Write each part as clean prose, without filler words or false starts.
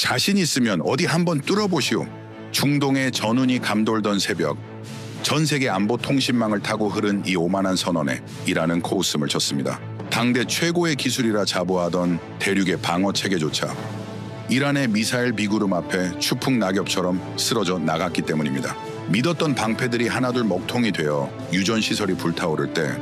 자신 있으면 어디 한번 뚫어보시오. 중동의 전운이 감돌던 새벽, 전 세계 안보 통신망을 타고 흐른 이 오만한 선언에 이라는 코웃음을 쳤습니다. 당대 최고의 기술이라 자부하던 대륙의 방어 체계조차 이란의 미사일 비구름 앞에 추풍 낙엽처럼 쓰러져 나갔기 때문입니다. 믿었던 방패들이 하나둘 먹통이 되어 유전시설이 불타오를 때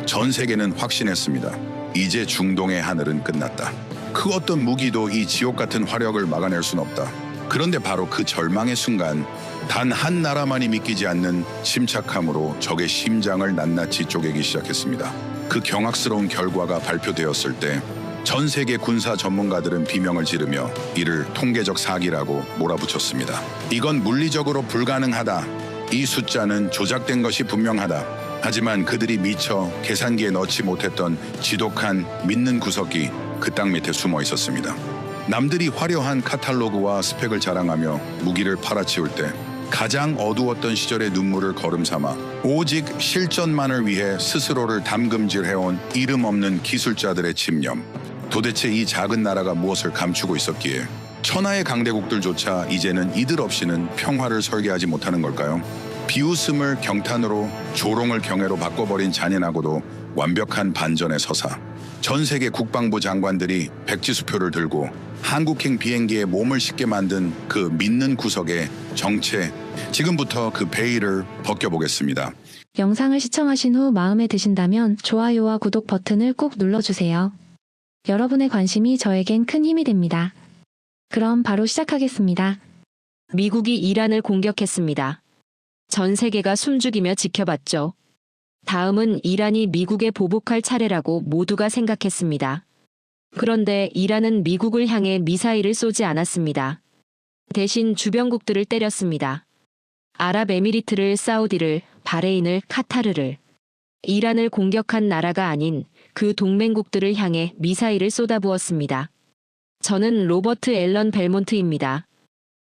전 세계는 확신했습니다. 이제 중동의 하늘은 끝났다. 그 어떤 무기도 이 지옥 같은 화력을 막아낼 순 없다. 그런데 바로 그 절망의 순간 단 한 나라만이 믿기지 않는 침착함으로 적의 심장을 낱낱이 쪼개기 시작했습니다. 그 경악스러운 결과가 발표되었을 때 전 세계 군사 전문가들은 비명을 지르며 이를 통계적 사기라고 몰아붙였습니다. 이건 물리적으로 불가능하다. 이 숫자는 조작된 것이 분명하다. 하지만 그들이 미처 계산기에 넣지 못했던 지독한 믿는 구석이 그 땅 밑에 숨어 있었습니다. 남들이 화려한 카탈로그와 스펙을 자랑하며 무기를 팔아치울 때 가장 어두웠던 시절의 눈물을 거름삼아 오직 실전만을 위해 스스로를 담금질해온 이름 없는 기술자들의 집념. 도대체 이 작은 나라가 무엇을 감추고 있었기에 천하의 강대국들조차 이제는 이들 없이는 평화를 설계하지 못하는 걸까요? 비웃음을 경탄으로, 조롱을 경애로 바꿔버린 잔인하고도 완벽한 반전의 서사. 전 세계 국방부 장관들이 백지수표를 들고 한국행 비행기에 몸을 싣게 만든 그 믿는 구석의 정체, 지금부터 그 베일을 벗겨보겠습니다. 영상을 시청하신 후 마음에 드신다면 좋아요와 구독 버튼을 꼭 눌러주세요. 여러분의 관심이 저에겐 큰 힘이 됩니다. 그럼 바로 시작하겠습니다. 미국이 이란을 공격했습니다. 전 세계가 숨죽이며 지켜봤죠. 다음은 이란이 미국에 보복할 차례라고 모두가 생각했습니다. 그런데 이란은 미국을 향해 미사일을 쏘지 않았습니다. 대신 주변국들을 때렸습니다. 아랍에미리트를, 사우디를, 바레인을, 카타르를. 이란을 공격한 나라가 아닌 그 동맹국들을 향해 미사일을 쏟아부었습니다. 저는 로버트 앨런 벨몬트입니다.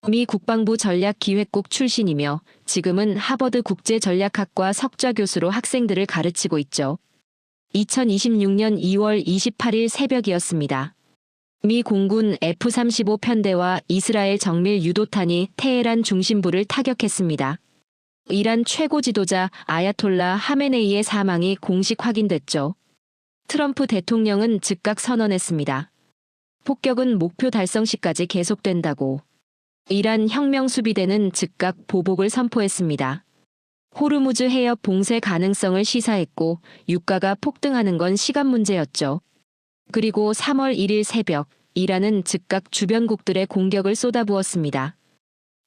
미 국방부 전략기획국 출신이며 지금은 하버드 국제전략학과 석좌 교수로 학생들을 가르치고 있죠. 2026년 2월 28일 새벽이었습니다. 미 공군 F-35 편대와 이스라엘 정밀 유도탄이 테헤란 중심부를 타격했습니다. 이란 최고 지도자 아야톨라 하메네이의 사망이 공식 확인됐죠. 트럼프 대통령은 즉각 선언했습니다. 폭격은 목표 달성 시까지 계속된다고. 이란 혁명수비대는 즉각 보복을 선포했습니다. 호르무즈 해협 봉쇄 가능성을 시사했고 유가가 폭등하는 건 시간 문제였죠. 그리고 3월 1일 새벽 이란은 즉각 주변국들의 공격을 쏟아부었습니다.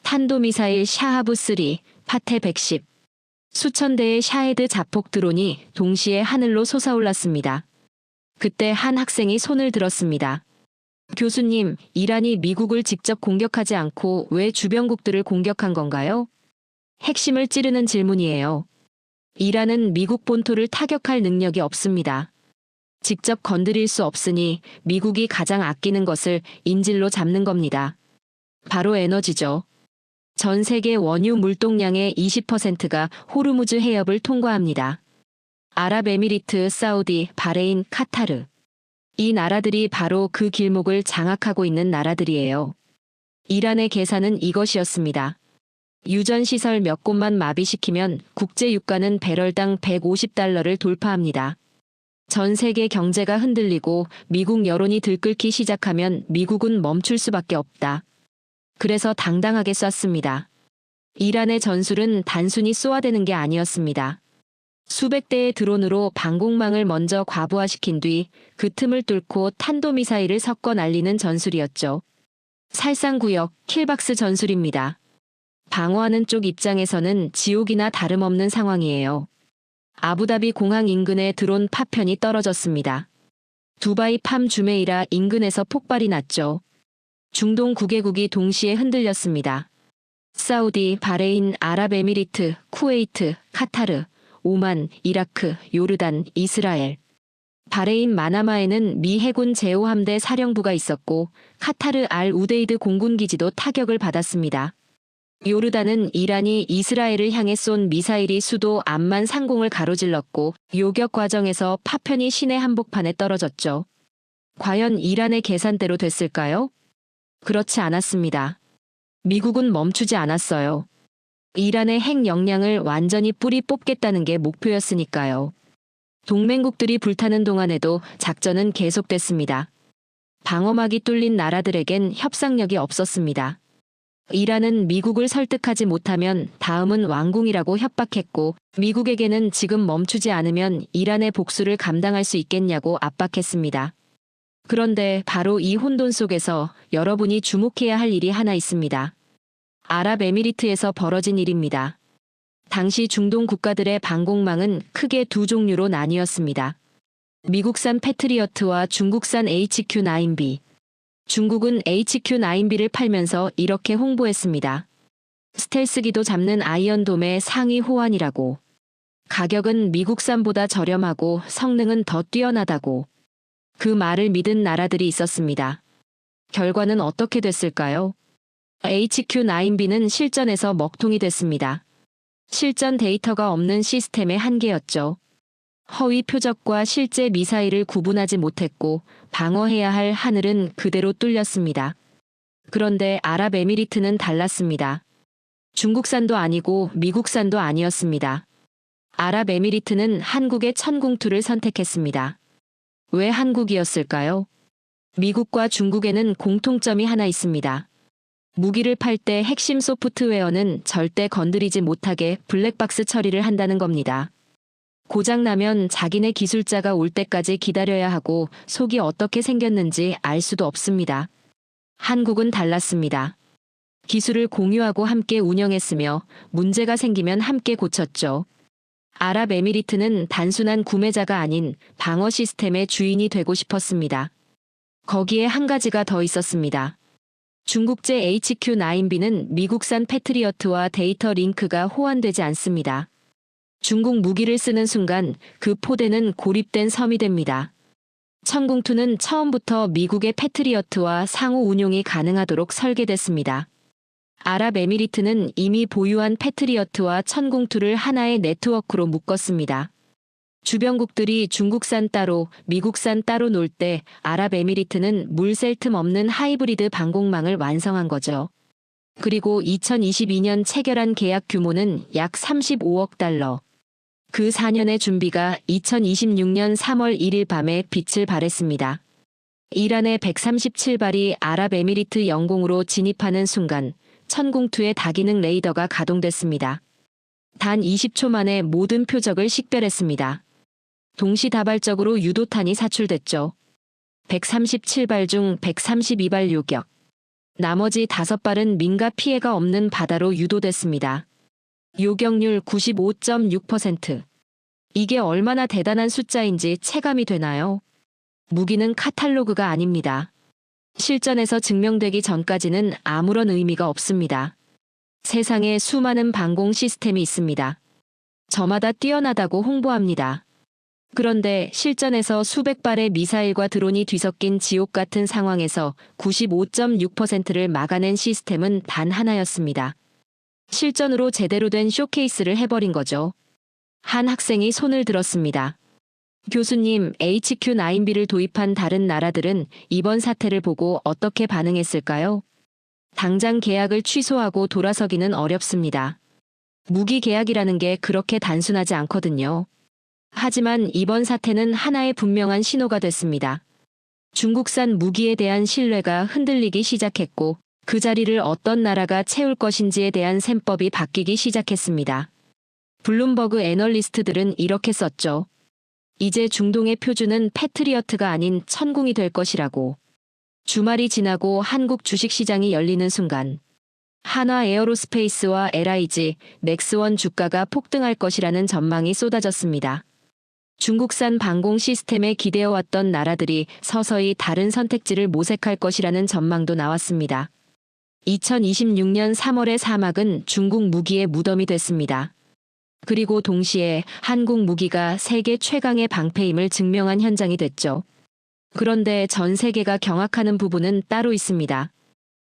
탄도미사일 샤하브-3, 파테 110, 수천 대의 샤헤드 자폭 드론이 동시에 하늘로 솟아올랐습니다. 그때 한 학생이 손을 들었습니다. 교수님, 이란이 미국을 직접 공격하지 않고 왜 주변국들을 공격한 건가요? 핵심을 찌르는 질문이에요. 이란은 미국 본토를 타격할 능력이 없습니다. 직접 건드릴 수 없으니 미국이 가장 아끼는 것을 인질로 잡는 겁니다. 바로 에너지죠. 전 세계 원유 물동량의 20%가 호르무즈 해협을 통과합니다. 아랍에미리트, 사우디, 바레인, 카타르. 이 나라들이 바로 그 길목을 장악하고 있는 나라들이에요. 이란의 계산은 이것이었습니다. 유전시설 몇 곳만 마비시키면 국제유가는 배럴당 150달러를 돌파합니다. 전 세계 경제가 흔들리고 미국 여론이 들끓기 시작하면 미국은 멈출 수밖에 없다. 그래서 당당하게 쐈습니다. 이란의 전술은 단순히 쏘아대는 게 아니었습니다. 수백 대의 드론으로 방공망을 먼저 과부하시킨 뒤 그 틈을 뚫고 탄도미사일을 섞어 날리는 전술이었죠. 살상구역, 킬박스 전술입니다. 방어하는 쪽 입장에서는 지옥이나 다름없는 상황이에요. 아부다비 공항 인근에 드론 파편이 떨어졌습니다. 두바이 팜 주메이라 인근에서 폭발이 났죠. 중동 9개국이 동시에 흔들렸습니다. 사우디, 바레인, 아랍에미리트, 쿠웨이트, 카타르, 오만, 이라크, 요르단, 이스라엘. 바레인 마나마에는 미 해군 제5함대 사령부가 있었고 카타르 알 우데이드 공군기지도 타격을 받았습니다. 요르단은 이란이 이스라엘을 향해 쏜 미사일이 수도 암만 상공을 가로질렀고 요격 과정에서 파편이 시내 한복판에 떨어졌죠. 과연 이란의 계산대로 됐을까요? 그렇지 않았습니다. 미국은 멈추지 않았어요. 이란의 핵 역량을 완전히 뿌리 뽑겠다는 게 목표였으니까요. 동맹국들이 불타는 동안에도 작전은 계속됐습니다. 방어막이 뚫린 나라들에겐 협상력이 없었습니다. 이란은 미국을 설득하지 못하면 다음은 완공이라고 협박했고, 미국에게는 지금 멈추지 않으면 이란의 복수를 감당할 수 있겠냐고 압박했습니다. 그런데 바로 이 혼돈 속에서 여러분이 주목해야 할 일이 하나 있습니다. 아랍에미리트에서 벌어진 일입니다. 당시 중동 국가들의 방공망은 크게 두 종류로 나뉘었습니다. 미국산 패트리어트와 중국산 HQ-9B. 중국은 HQ-9B를 팔면서 이렇게 홍보했습니다. 스텔스기도 잡는 아이언돔의 상위 호환이라고. 가격은 미국산보다 저렴하고 성능은 더 뛰어나다고. 그 말을 믿은 나라들이 있었습니다. 결과는 어떻게 됐을까요? HQ-9B는 실전에서 먹통이 됐습니다. 실전 데이터가 없는 시스템의 한계였죠. 허위 표적과 실제 미사일을 구분하지 못했고 방어해야 할 하늘은 그대로 뚫렸습니다. 그런데 아랍에미리트는 달랐습니다. 중국산도 아니고 미국산도 아니었습니다. 아랍에미리트는 한국의 천궁2를 선택했습니다. 왜 한국이었을까요? 미국과 중국에는 공통점이 하나 있습니다. 무기를 팔 때 핵심 소프트웨어는 절대 건드리지 못하게 블랙박스 처리를 한다는 겁니다. 고장나면 자기네 기술자가 올 때까지 기다려야 하고 속이 어떻게 생겼는지 알 수도 없습니다. 한국은 달랐습니다. 기술을 공유하고 함께 운영했으며 문제가 생기면 함께 고쳤죠. 아랍에미리트는 단순한 구매자가 아닌 방어 시스템의 주인이 되고 싶었습니다. 거기에 한 가지가 더 있었습니다. 중국제 HQ-9B는 미국산 패트리어트와 데이터 링크가 호환되지 않습니다. 중국 무기를 쓰는 순간 그 포대는 고립된 섬이 됩니다. 천궁2는 처음부터 미국의 패트리어트와 상호 운용이 가능하도록 설계됐습니다. 아랍에미리트는 이미 보유한 패트리어트와 천궁2를 하나의 네트워크로 묶었습니다. 주변국들이 중국산 따로, 미국산 따로 놀 때 아랍에미리트는 물 셀 틈 없는 하이브리드 방공망을 완성한 거죠. 그리고 2022년 체결한 계약 규모는 약 35억 달러. 그 4년의 준비가 2026년 3월 1일 밤에 빛을 발했습니다. 이란의 137발이 아랍에미리트 영공으로 진입하는 순간 천궁2의 다기능 레이더가 가동됐습니다. 단 20초 만에 모든 표적을 식별했습니다. 동시다발적으로 유도탄이 사출됐죠. 137발 중 132발 요격. 나머지 5발은 민가 피해가 없는 바다로 유도됐습니다. 요격률 95.6%. 이게 얼마나 대단한 숫자인지 체감이 되나요? 무기는 카탈로그가 아닙니다. 실전에서 증명되기 전까지는 아무런 의미가 없습니다. 세상에 수많은 방공 시스템이 있습니다. 저마다 뛰어나다고 홍보합니다. 그런데 실전에서 수백 발의 미사일과 드론이 뒤섞인 지옥 같은 상황에서 95.6%를 막아낸 시스템은 단 하나였습니다. 실전으로 제대로 된 쇼케이스를 해버린 거죠. 한 학생이 손을 들었습니다. 교수님, HQ-9B를 도입한 다른 나라들은 이번 사태를 보고 어떻게 반응했을까요? 당장 계약을 취소하고 돌아서기는 어렵습니다. 무기 계약이라는 게 그렇게 단순하지 않거든요. 하지만 이번 사태는 하나의 분명한 신호가 됐습니다. 중국산 무기에 대한 신뢰가 흔들리기 시작했고 그 자리를 어떤 나라가 채울 것인지에 대한 셈법이 바뀌기 시작했습니다. 블룸버그 애널리스트들은 이렇게 썼죠. 이제 중동의 표준은 패트리어트가 아닌 천궁이 될 것이라고. 주말이 지나고 한국 주식시장이 열리는 순간 한화 에어로스페이스와 LIG, 넥스원 주가가 폭등할 것이라는 전망이 쏟아졌습니다. 중국산 방공 시스템에 기대어왔던 나라들이 서서히 다른 선택지를 모색할 것이라는 전망도 나왔습니다. 2026년 3월의 사막은 중국 무기의 무덤이 됐습니다. 그리고 동시에 한국 무기가 세계 최강의 방패임을 증명한 현장이 됐죠. 그런데 전 세계가 경악하는 부분은 따로 있습니다.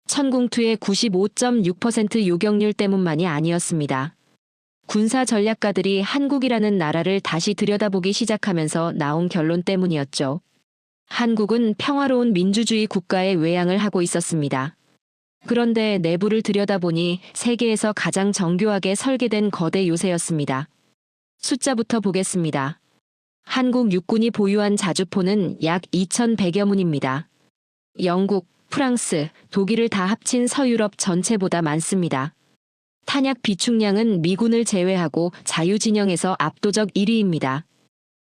천궁2의 95.6% 요격률 때문만이 아니었습니다. 군사 전략가들이 한국이라는 나라를 다시 들여다보기 시작하면서 나온 결론 때문이었죠. 한국은 평화로운 민주주의 국가의 외양을 하고 있었습니다. 그런데 내부를 들여다보니 세계에서 가장 정교하게 설계된 거대 요새였습니다. 숫자부터 보겠습니다. 한국 육군이 보유한 자주포는 약 2,100여 문입니다. 영국, 프랑스, 독일을 다 합친 서유럽 전체보다 많습니다. 탄약 비축량은 미군을 제외하고 자유진영에서 압도적 1위입니다.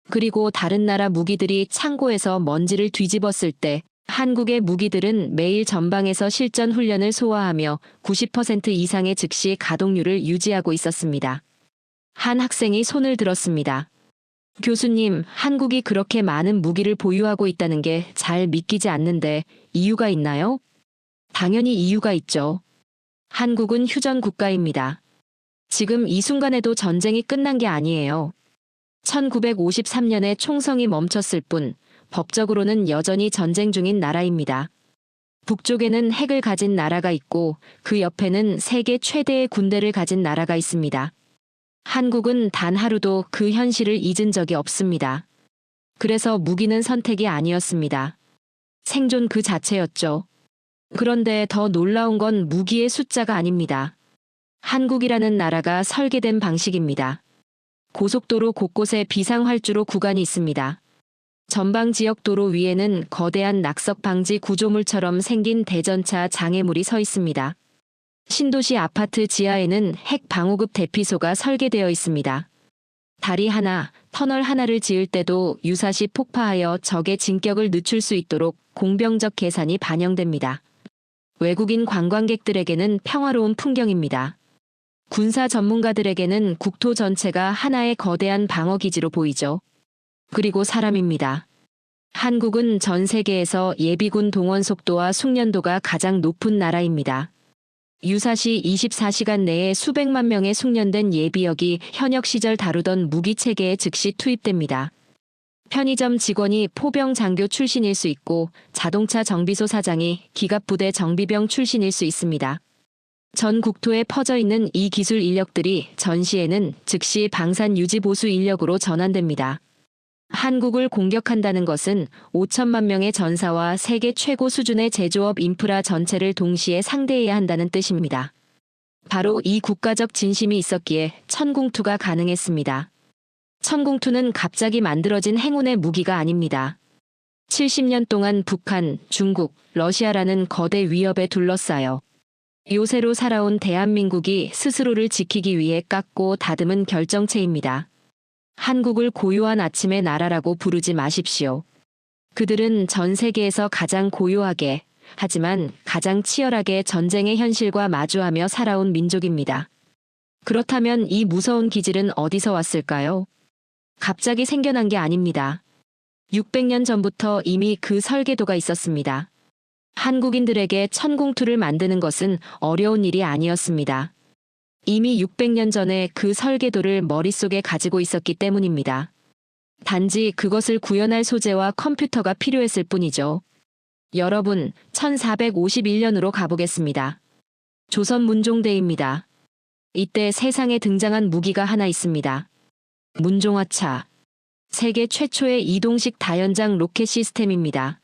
그리고 다른 나라 무기들이 창고에서 먼지를 뒤집었을 때 한국의 무기들은 매일 전방에서 실전 훈련을 소화하며 90% 이상의 즉시 가동률을 유지하고 있었습니다. 한 학생이 손을 들었습니다. 교수님, 한국이 그렇게 많은 무기를 보유하고 있다는 게 잘 믿기지 않는데 이유가 있나요? 당연히 이유가 있죠. 한국은 휴전 국가입니다. 지금 이 순간에도 전쟁이 끝난 게 아니에요. 1953년에 총성이 멈췄을 뿐 법적으로는 여전히 전쟁 중인 나라입니다. 북쪽에는 핵을 가진 나라가 있고 그 옆에는 세계 최대의 군대를 가진 나라가 있습니다. 한국은 단 하루도 그 현실을 잊은 적이 없습니다. 그래서 무기는 선택이 아니었습니다. 생존 그 자체였죠. 그런데 더 놀라운 건 무기의 숫자가 아닙니다. 한국이라는 나라가 설계된 방식입니다. 고속도로 곳곳에 비상활주로 구간이 있습니다. 전방 지역 도로 위에는 거대한 낙석 방지 구조물처럼 생긴 대전차 장애물이 서 있습니다. 신도시 아파트 지하에는 핵 방호급 대피소가 설계되어 있습니다. 다리 하나, 터널 하나를 지을 때도 유사시 폭파하여 적의 진격을 늦출 수 있도록 공병적 계산이 반영됩니다. 외국인 관광객들에게는 평화로운 풍경입니다. 군사 전문가들에게는 국토 전체가 하나의 거대한 방어기지로 보이죠. 그리고 사람입니다. 한국은 전 세계에서 예비군 동원 속도와 숙련도가 가장 높은 나라입니다. 유사시 24시간 내에 수백만 명의 숙련된 예비역이 현역 시절 다루던 무기체계에 즉시 투입됩니다. 편의점 직원이 포병 장교 출신일 수 있고 자동차 정비소 사장이 기갑부대 정비병 출신일 수 있습니다. 전 국토에 퍼져 있는 이 기술 인력들이 전시에는 즉시 방산 유지 보수 인력으로 전환됩니다. 한국을 공격한다는 것은 5천만 명의 전사와 세계 최고 수준의 제조업 인프라 전체를 동시에 상대해야 한다는 뜻입니다. 바로 이 국가적 진심이 있었기에 천궁투가 가능했습니다. 천궁투는 갑자기 만들어진 행운의 무기가 아닙니다. 70년 동안 북한, 중국, 러시아라는 거대 위협에 둘러싸여 요새로 살아온 대한민국이 스스로를 지키기 위해 깎고 다듬은 결정체입니다. 한국을 고요한 아침의 나라라고 부르지 마십시오. 그들은 전 세계에서 가장 고요하게, 하지만 가장 치열하게 전쟁의 현실과 마주하며 살아온 민족입니다. 그렇다면 이 무서운 기질은 어디서 왔을까요? 갑자기 생겨난 게 아닙니다. 600년 전부터 이미 그 설계도가 있었습니다. 한국인들에게 천궁투를 만드는 것은 어려운 일이 아니었습니다. 이미 600년 전에 그 설계도를 머릿속에 가지고 있었기 때문입니다. 단지 그것을 구현할 소재와 컴퓨터가 필요했을 뿐이죠. 여러분, 1451년으로 가보겠습니다. 조선 문종대입니다. 이때 세상에 등장한 무기가 하나 있습니다. 문종화차. 세계 최초의 이동식 다연장 로켓 시스템입니다.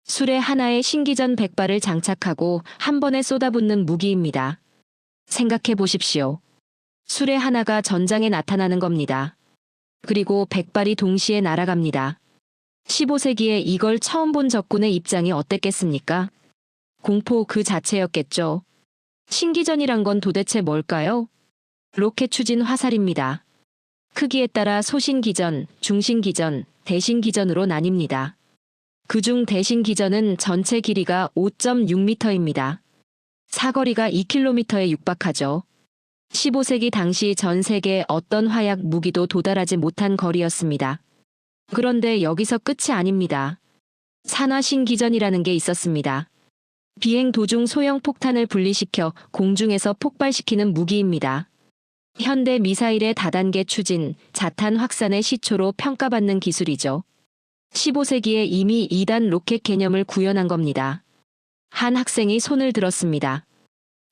수레 하나에 신기전 100발을 장착하고 한 번에 쏟아붓는 무기입니다. 생각해 보십시오. 수레 하나가 전장에 나타나는 겁니다. 그리고 100발이 동시에 날아갑니다. 15세기에 이걸 처음 본 적군의 입장이 어땠겠습니까? 공포 그 자체였겠죠. 신기전이란 건 도대체 뭘까요? 로켓 추진 화살입니다. 크기에 따라 소신기전, 중신기전, 대신기전으로 나뉩니다. 그중 대신기전은 전체 길이가 5.6m입니다. 사거리가 2km에 육박하죠. 15세기 당시 전 세계 어떤 화약 무기도 도달하지 못한 거리였습니다. 그런데 여기서 끝이 아닙니다. 산화신기전이라는 게 있었습니다. 비행 도중 소형 폭탄을 분리시켜 공중에서 폭발시키는 무기입니다. 현대 미사일의 다단계 추진, 자탄 확산의 시초로 평가받는 기술이죠. 15세기에 이미 2단 로켓 개념을 구현한 겁니다. 한 학생이 손을 들었습니다.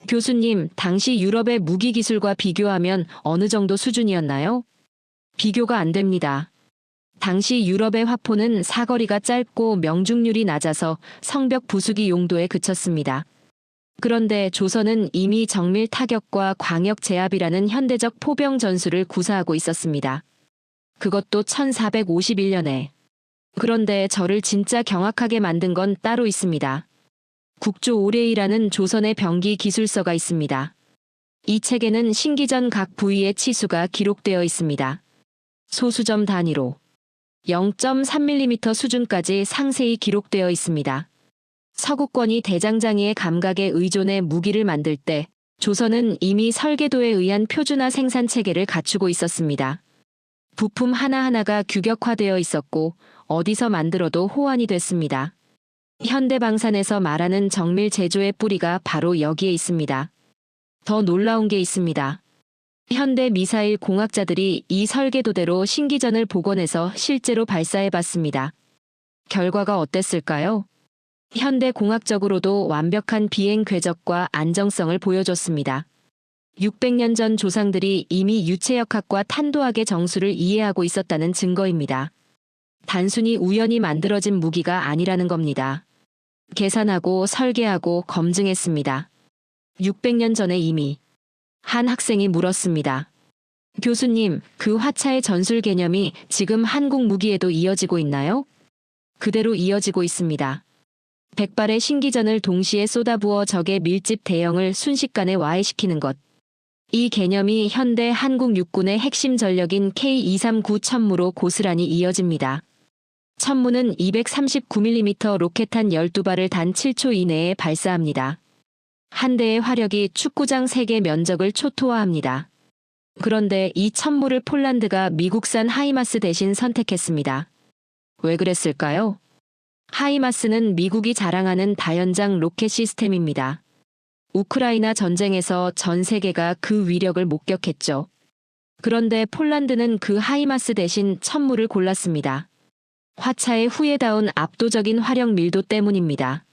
교수님, 당시 유럽의 무기 기술과 비교하면 어느 정도 수준이었나요? 비교가 안 됩니다. 당시 유럽의 화포는 사거리가 짧고 명중률이 낮아서 성벽 부수기 용도에 그쳤습니다. 그런데 조선은 이미 정밀 타격과 광역 제압이라는 현대적 포병 전술을 구사하고 있었습니다. 그것도 1451년에. 그런데 저를 진짜 경악하게 만든 건 따로 있습니다. 국조 오레이라는 조선의 병기 기술서가 있습니다. 이 책에는 신기전 각 부위의 치수가 기록되어 있습니다. 소수점 단위로 0.3mm 수준까지 상세히 기록되어 있습니다. 서구권이 대장장이의 감각에 의존해 무기를 만들 때 조선은 이미 설계도에 의한 표준화 생산 체계를 갖추고 있었습니다. 부품 하나하나가 규격화되어 있었고 어디서 만들어도 호환이 됐습니다. 현대방산에서 말하는 정밀 제조의 뿌리가 바로 여기에 있습니다. 더 놀라운 게 있습니다. 현대 미사일 공학자들이 이 설계도대로 신기전을 복원해서 실제로 발사해봤습니다. 결과가 어땠을까요? 현대 공학적으로도 완벽한 비행 궤적과 안정성을 보여줬습니다. 600년 전 조상들이 이미 유체역학과 탄도학의 정수를 이해하고 있었다는 증거입니다. 단순히 우연히 만들어진 무기가 아니라는 겁니다. 계산하고 설계하고 검증했습니다. 600년 전에 이미. 한 학생이 물었습니다. 교수님, 그 화차의 전술 개념이 지금 한국 무기에도 이어지고 있나요? 그대로 이어지고 있습니다. 100발의 신기전을 동시에 쏟아부어 적의 밀집 대형을 순식간에 와해시키는 것. 이 개념이 현대 한국 육군의 핵심 전력인 K239 천무로 고스란히 이어집니다. 천무는 239mm 로켓탄 12발을 단 7초 이내에 발사합니다. 한 대의 화력이 축구장 3개 면적을 초토화합니다. 그런데 이 천무를 폴란드가 미국산 하이마스 대신 선택했습니다. 왜 그랬을까요? 하이마스는 미국이 자랑하는 다연장 로켓 시스템입니다. 우크라이나 전쟁에서 전 세계가 그 위력을 목격했죠. 그런데 폴란드는 그 하이마스 대신 천무를 골랐습니다. 화차의 후예다운 압도적인 화력 밀도 때문입니다.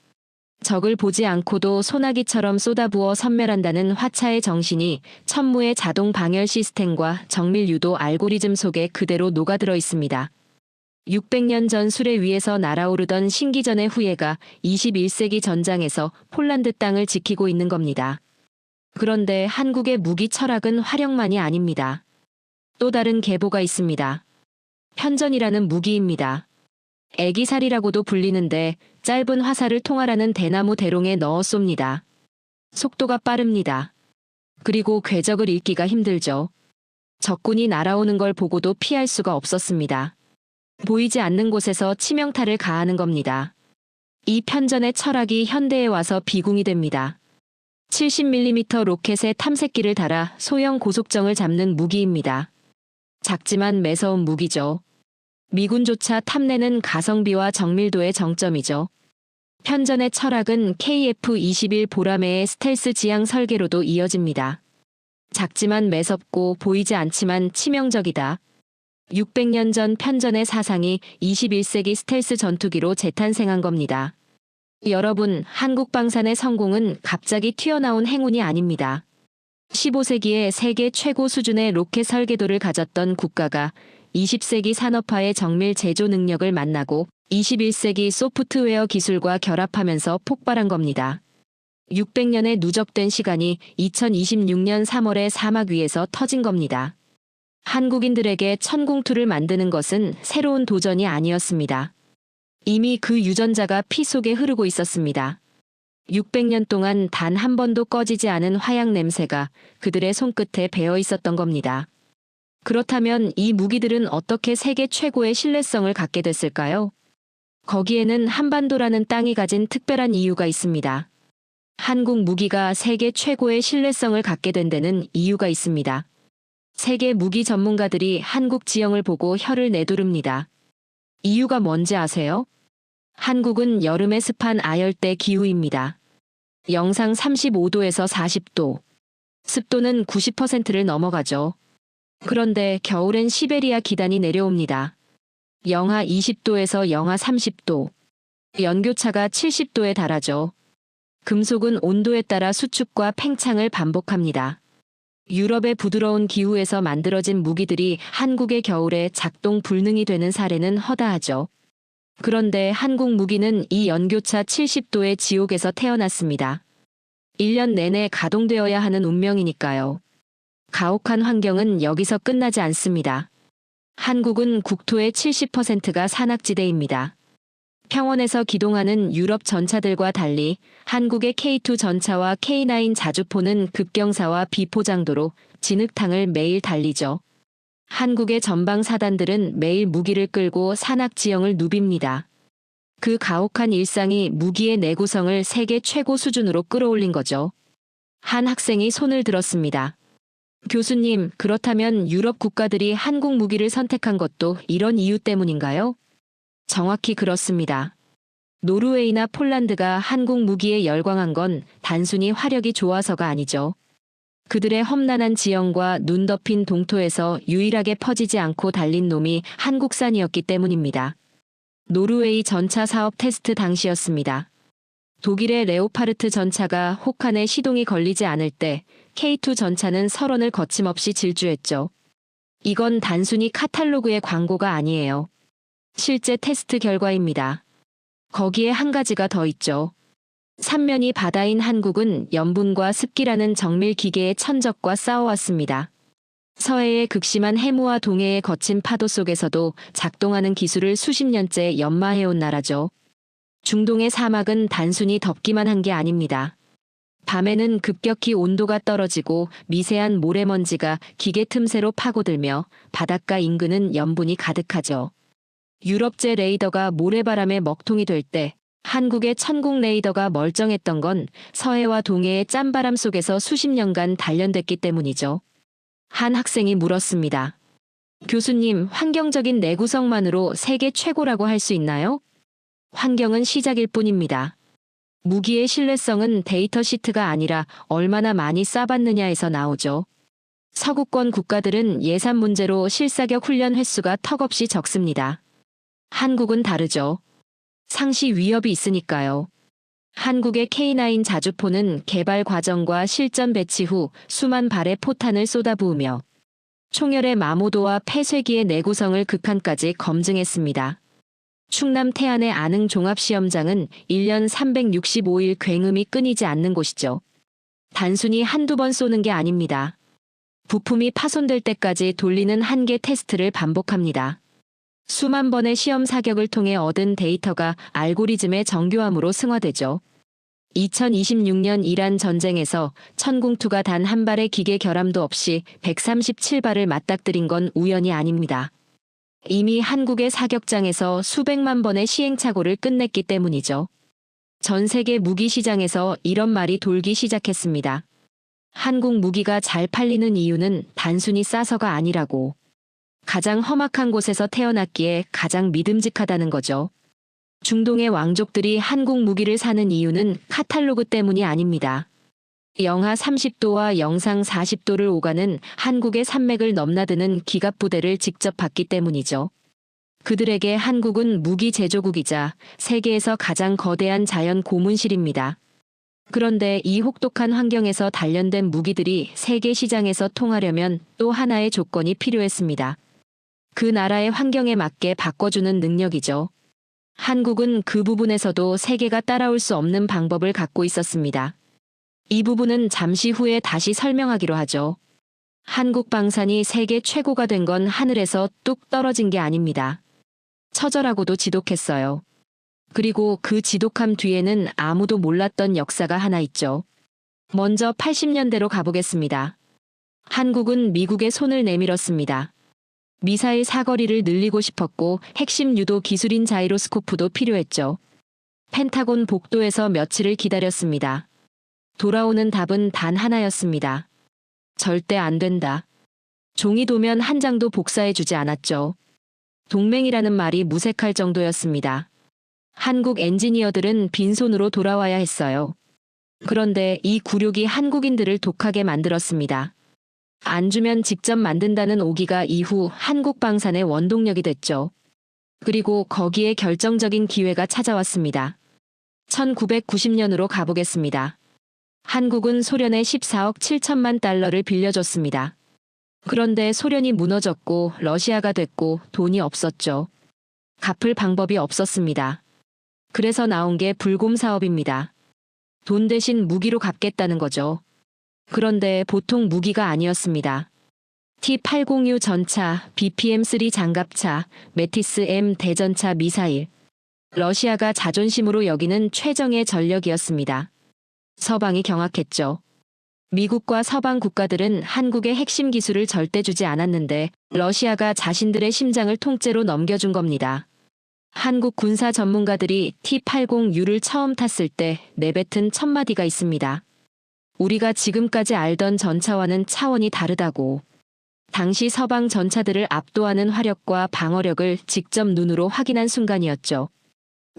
적을 보지 않고도 소나기처럼 쏟아부어 섬멸한다는 화차의 정신이 천무의 자동 방열 시스템과 정밀 유도 알고리즘 속에 그대로 녹아들어 있습니다. 600년 전 수레 위에서 날아오르던 신기전의 후예가 21세기 전장에서 폴란드 땅을 지키고 있는 겁니다. 그런데 한국의 무기 철학은 화력만이 아닙니다. 또 다른 계보가 있습니다. 편전이라는 무기입니다. 애기살이라고도 불리는데 짧은 화살을 통할하는 대나무 대롱에 넣어 쏩니다. 속도가 빠릅니다. 그리고 궤적을 읽기가 힘들죠. 적군이 날아오는 걸 보고도 피할 수가 없었습니다. 보이지 않는 곳에서 치명타를 가하는 겁니다. 이 편전의 철학이 현대에 와서 비궁이 됩니다. 70mm 로켓에 탐색기를 달아 소형 고속정을 잡는 무기입니다. 작지만 매서운 무기죠. 미군조차 탐내는 가성비와 정밀도의 정점이죠. 편전의 철학은 KF-21 보라매의 스텔스 지향 설계로도 이어집니다. 작지만 매섭고 보이지 않지만 치명적이다. 600년 전 편전의 사상이 21세기 스텔스 전투기로 재탄생한 겁니다. 여러분, 한국 방산의 성공은 갑자기 튀어나온 행운이 아닙니다. 15세기에 세계 최고 수준의 로켓 설계도를 가졌던 국가가 20세기 산업화의 정밀 제조 능력을 만나고 21세기 소프트웨어 기술과 결합하면서 폭발한 겁니다. 600년의 누적된 시간이 2026년 3월에 사막 위에서 터진 겁니다. 한국인들에게 천공투를 만드는 것은 새로운 도전이 아니었습니다. 이미 그 유전자가 피 속에 흐르고 있었습니다. 600년 동안 단 한 번도 꺼지지 않은 화약 냄새가 그들의 손끝에 배어 있었던 겁니다. 그렇다면 이 무기들은 어떻게 세계 최고의 신뢰성을 갖게 됐을까요? 거기에는 한반도라는 땅이 가진 특별한 이유가 있습니다. 한국 무기가 세계 최고의 신뢰성을 갖게 된 데는 이유가 있습니다. 세계 무기 전문가들이 한국 지형을 보고 혀를 내두릅니다. 이유가 뭔지 아세요? 한국은 여름에 습한 아열대 기후입니다. 영상 35도에서 40도. 습도는 90%를 넘어가죠. 그런데 겨울엔 시베리아 기단이 내려옵니다. 영하 20도에서 영하 30도. 연교차가 70도에 달하죠. 금속은 온도에 따라 수축과 팽창을 반복합니다. 유럽의 부드러운 기후에서 만들어진 무기들이 한국의 겨울에 작동 불능이 되는 사례는 허다하죠. 그런데 한국 무기는 이 연교차 70도의 지옥에서 태어났습니다. 1년 내내 가동되어야 하는 운명이니까요. 가혹한 환경은 여기서 끝나지 않습니다. 한국은 국토의 70%가 산악지대입니다. 평원에서 기동하는 유럽 전차들과 달리 한국의 K2 전차와 K9 자주포는 급경사와 비포장도로 진흙탕을 매일 달리죠. 한국의 전방 사단들은 매일 무기를 끌고 산악 지형을 누빕니다. 그 가혹한 일상이 무기의 내구성을 세계 최고 수준으로 끌어올린 거죠. 한 학생이 손을 들었습니다. 교수님, 그렇다면 유럽 국가들이 한국 무기를 선택한 것도 이런 이유 때문인가요? 정확히 그렇습니다. 노르웨이나 폴란드가 한국 무기에 열광한 건 단순히 화력이 좋아서가 아니죠. 그들의 험난한 지형과 눈 덮인 동토에서 유일하게 퍼지지 않고 달린 놈이 한국산이었기 때문입니다. 노르웨이 전차 사업 테스트 당시였습니다. 독일의 레오파르트 전차가 혹한에 시동이 걸리지 않을 때 K2 전차는 설원을 거침없이 질주했죠. 이건 단순히 카탈로그의 광고가 아니에요. 실제 테스트 결과입니다. 거기에 한 가지가 더 있죠. 삼면이 바다인 한국은 염분과 습기라는 정밀 기계의 천적과 싸워왔습니다. 서해의 극심한 해무와 동해의 거친 파도 속에서도 작동하는 기술을 수십 년째 연마해온 나라죠. 중동의 사막은 단순히 덥기만 한 게 아닙니다. 밤에는 급격히 온도가 떨어지고 미세한 모래먼지가 기계 틈새로 파고들며 바닷가 인근은 염분이 가득하죠. 유럽제 레이더가 모래바람의 먹통이 될 때 한국의 천국 레이더가 멀쩡했던 건 서해와 동해의 짠바람 속에서 수십 년간 단련됐기 때문이죠. 한 학생이 물었습니다. 교수님, 환경적인 내구성만으로 세계 최고라고 할 수 있나요? 환경은 시작일 뿐입니다. 무기의 신뢰성은 데이터 시트가 아니라 얼마나 많이 쏴봤느냐에서 나오죠. 서구권 국가들은 예산 문제로 실사격 훈련 횟수가 턱없이 적습니다. 한국은 다르죠. 상시 위협이 있으니까요. 한국의 K9 자주포는 개발 과정과 실전 배치 후 수만 발의 포탄을 쏟아부으며 총열의 마모도와 폐쇄기의 내구성을 극한까지 검증했습니다. 충남 태안의 안흥 종합시험장은 1년 365일 굉음이 끊이지 않는 곳이죠. 단순히 한두 번 쏘는 게 아닙니다. 부품이 파손될 때까지 돌리는 한계 테스트를 반복합니다. 수만 번의 시험 사격을 통해 얻은 데이터가 알고리즘의 정교함으로 승화되죠. 2026년 이란 전쟁에서 천궁투가 단 한 발의 기계 결함도 없이 137발을 맞닥뜨린 건 우연이 아닙니다. 이미 한국의 사격장에서 수백만 번의 시행착오를 끝냈기 때문이죠. 전 세계 무기 시장에서 이런 말이 돌기 시작했습니다. 한국 무기가 잘 팔리는 이유는 단순히 싸서가 아니라고. 가장 험악한 곳에서 태어났기에 가장 믿음직하다는 거죠. 중동의 왕족들이 한국 무기를 사는 이유는 카탈로그 때문이 아닙니다. 영하 30도와 영상 40도를 오가는 한국의 산맥을 넘나드는 기갑부대를 직접 봤기 때문이죠. 그들에게 한국은 무기 제조국이자 세계에서 가장 거대한 자연 고문실입니다. 그런데 이 혹독한 환경에서 단련된 무기들이 세계 시장에서 통하려면 또 하나의 조건이 필요했습니다. 그 나라의 환경에 맞게 바꿔주는 능력이죠. 한국은 그 부분에서도 세계가 따라올 수 없는 방법을 갖고 있었습니다. 이 부분은 잠시 후에 다시 설명하기로 하죠. 한국 방산이 세계 최고가 된 건 하늘에서 뚝 떨어진 게 아닙니다. 처절하고도 지독했어요. 그리고 그 지독함 뒤에는 아무도 몰랐던 역사가 하나 있죠. 먼저 80년대로 가보겠습니다. 한국은 미국의 손을 내밀었습니다. 미사일 사거리를 늘리고 싶었고 핵심 유도 기술인 자이로스코프도 필요했죠. 펜타곤 복도에서 며칠을 기다렸습니다. 돌아오는 답은 단 하나였습니다. 절대 안 된다. 종이 도면 한 장도 복사해주지 않았죠. 동맹이라는 말이 무색할 정도였습니다. 한국 엔지니어들은 빈손으로 돌아와야 했어요. 그런데 이 굴욕이 한국인들을 독하게 만들었습니다. 안 주면 직접 만든다는 오기가 이후 한국 방산의 원동력이 됐죠. 그리고 거기에 결정적인 기회가 찾아왔습니다. 1990년으로 가보겠습니다. 한국은 소련에 14억 7천만 달러를 빌려줬습니다. 그런데 소련이 무너졌고 러시아가 됐고 돈이 없었죠. 갚을 방법이 없었습니다. 그래서 나온 게 불곰 사업입니다. 돈 대신 무기로 갚겠다는 거죠. 그런데 보통 무기가 아니었습니다. T-80U 전차, BPM-3 장갑차, 메티스-M 대전차 미사일. 러시아가 자존심으로 여기는 최정예 전력이었습니다. 서방이 경악했죠. 미국과 서방 국가들은 한국의 핵심 기술을 절대 주지 않았는데 러시아가 자신들의 심장을 통째로 넘겨준 겁니다. 한국 군사 전문가들이 T-80U를 처음 탔을 때 내뱉은 첫마디가 있습니다. 우리가 지금까지 알던 전차와는 차원이 다르다고. 당시 서방 전차들을 압도하는 화력과 방어력을 직접 눈으로 확인한 순간이었죠.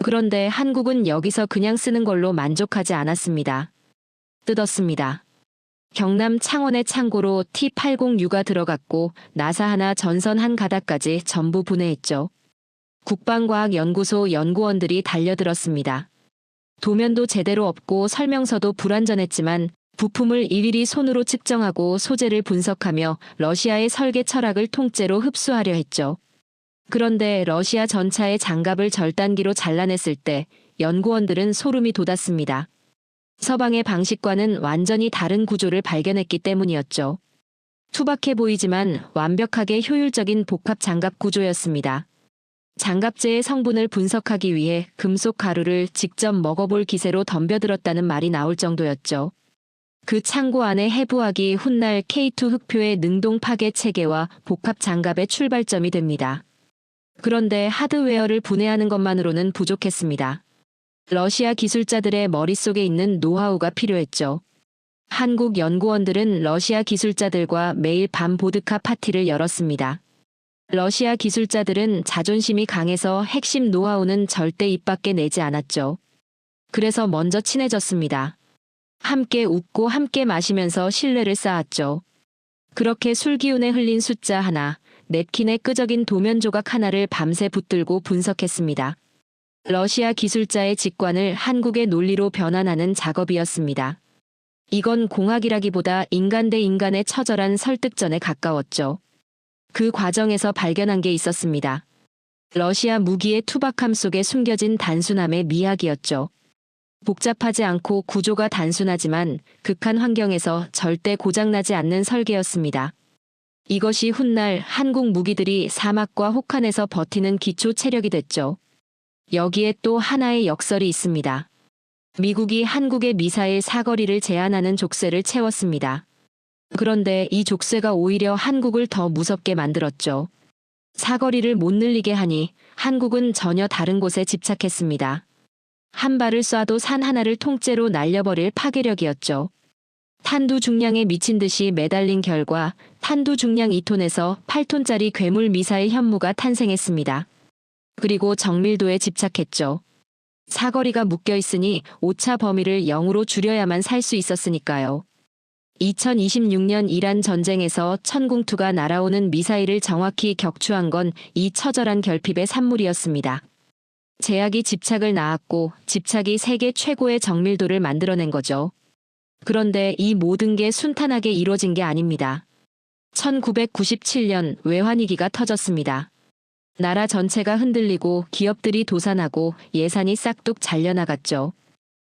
그런데 한국은 여기서 그냥 쓰는 걸로 만족하지 않았습니다. 뜯었습니다. 경남 창원의 창고로 T-80U가 들어갔고 나사 하나 전선 한 가닥까지 전부 분해했죠. 국방과학연구소 연구원들이 달려들었습니다. 도면도 제대로 없고 설명서도 불완전했지만 부품을 일일이 손으로 측정하고 소재를 분석하며 러시아의 설계 철학을 통째로 흡수하려 했죠. 그런데 러시아 전차의 장갑을 절단기로 잘라냈을 때 연구원들은 소름이 돋았습니다. 서방의 방식과는 완전히 다른 구조를 발견했기 때문이었죠. 투박해 보이지만 완벽하게 효율적인 복합 장갑 구조였습니다. 장갑재의 성분을 분석하기 위해 금속 가루를 직접 먹어볼 기세로 덤벼들었다는 말이 나올 정도였죠. 그 창고 안에 해부학이 훗날 K2 흑표의 능동 파괴 체계와 복합 장갑의 출발점이 됩니다. 그런데 하드웨어를 분해하는 것만으로는 부족했습니다. 러시아 기술자들의 머릿속에 있는 노하우가 필요했죠. 한국 연구원들은 러시아 기술자들과 매일 밤 보드카 파티를 열었습니다. 러시아 기술자들은 자존심이 강해서 핵심 노하우는 절대 입 밖에 내지 않았죠. 그래서 먼저 친해졌습니다. 함께 웃고 함께 마시면서 신뢰를 쌓았죠. 그렇게 술기운에 흘린 숫자 하나, 냅킨에 끄적인 도면 조각 하나를 밤새 붙들고 분석했습니다. 러시아 기술자의 직관을 한국의 논리로 변환하는 작업이었습니다. 이건 공학이라기보다 인간 대 인간의 처절한 설득전에 가까웠죠. 그 과정에서 발견한 게 있었습니다. 러시아 무기의 투박함 속에 숨겨진 단순함의 미학이었죠. 복잡하지 않고 구조가 단순하지만 극한 환경에서 절대 고장나지 않는 설계였습니다. 이것이 훗날 한국 무기들이 사막과 혹한에서 버티는 기초 체력이 됐죠. 여기에 또 하나의 역설이 있습니다. 미국이 한국의 미사일 사거리를 제한하는 족쇄를 채웠습니다. 그런데 이 족쇄가 오히려 한국을 더 무섭게 만들었죠. 사거리를 못 늘리게 하니 한국은 전혀 다른 곳에 집착했습니다. 한 발을 쏴도 산 하나를 통째로 날려버릴 파괴력이었죠. 탄두 중량에 미친 듯이 매달린 결과 탄두 중량 2톤에서 8톤짜리 괴물 미사일 현무가 탄생했습니다. 그리고 정밀도에 집착했죠. 사거리가 묶여있으니 오차 범위를 0으로 줄여야만 살 수 있었으니까요. 2026년 이란 전쟁에서 천궁투가 날아오는 미사일을 정확히 격추한 건 이 처절한 결핍의 산물이었습니다. 제약이 집착을 낳았고 집착이 세계 최고의 정밀도를 만들어낸 거죠. 그런데 이 모든 게 순탄하게 이루어진 게 아닙니다. 1997년 외환위기가 터졌습니다. 나라 전체가 흔들리고 기업들이 도산하고 예산이 싹둑 잘려나갔죠.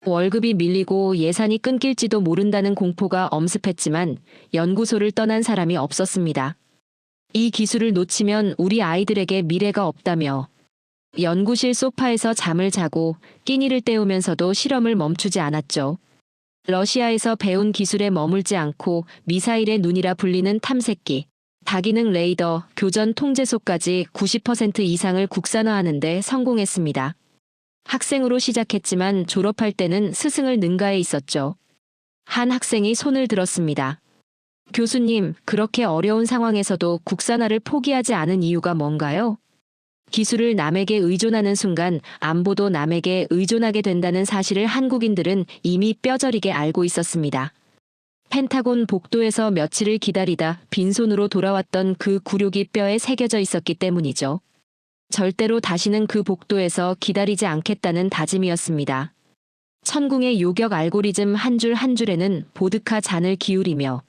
월급이 밀리고 예산이 끊길지도 모른다는 공포가 엄습했지만 연구소를 떠난 사람이 없었습니다. 이 기술을 놓치면 우리 아이들에게 미래가 없다며 연구실 소파에서 잠을 자고 끼니를 때우면서도 실험을 멈추지 않았죠. 러시아에서 배운 기술에 머물지 않고 미사일의 눈이라 불리는 탐색기, 다기능 레이더, 교전 통제소까지 90% 이상을 국산화하는 데 성공했습니다. 학생으로 시작했지만 졸업할 때는 스승을 능가해 있었죠. 한 학생이 손을 들었습니다. 교수님, 그렇게 어려운 상황에서도 국산화를 포기하지 않은 이유가 뭔가요? 기술을 남에게 의존하는 순간 안보도 남에게 의존하게 된다는 사실을 한국인들은 이미 뼈저리게 알고 있었습니다. 펜타곤 복도에서 며칠을 기다리다 빈손으로 돌아왔던 그 굴욕이 뼈에 새겨져 있었기 때문이죠. 절대로 다시는 그 복도에서 기다리지 않겠다는 다짐이었습니다. 천궁의 요격 알고리즘 한 줄 한 줄에는 보드카 잔을 기울이며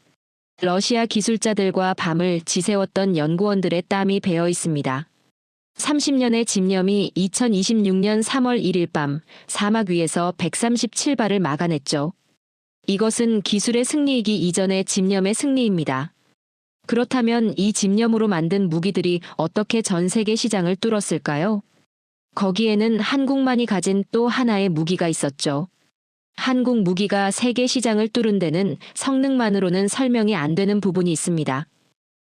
러시아 기술자들과 밤을 지새웠던 연구원들의 땀이 배어 있습니다. 30년의 집념이 2026년 3월 1일 밤 사막 위에서 137발을 막아냈죠. 이것은 기술의 승리이기 이전의 집념의 승리입니다. 그렇다면 이 집념으로 만든 무기들이 어떻게 전 세계 시장을 뚫었을까요? 거기에는 한국만이 가진 또 하나의 무기가 있었죠. 한국 무기가 세계 시장을 뚫은 데는 성능만으로는 설명이 안 되는 부분이 있습니다.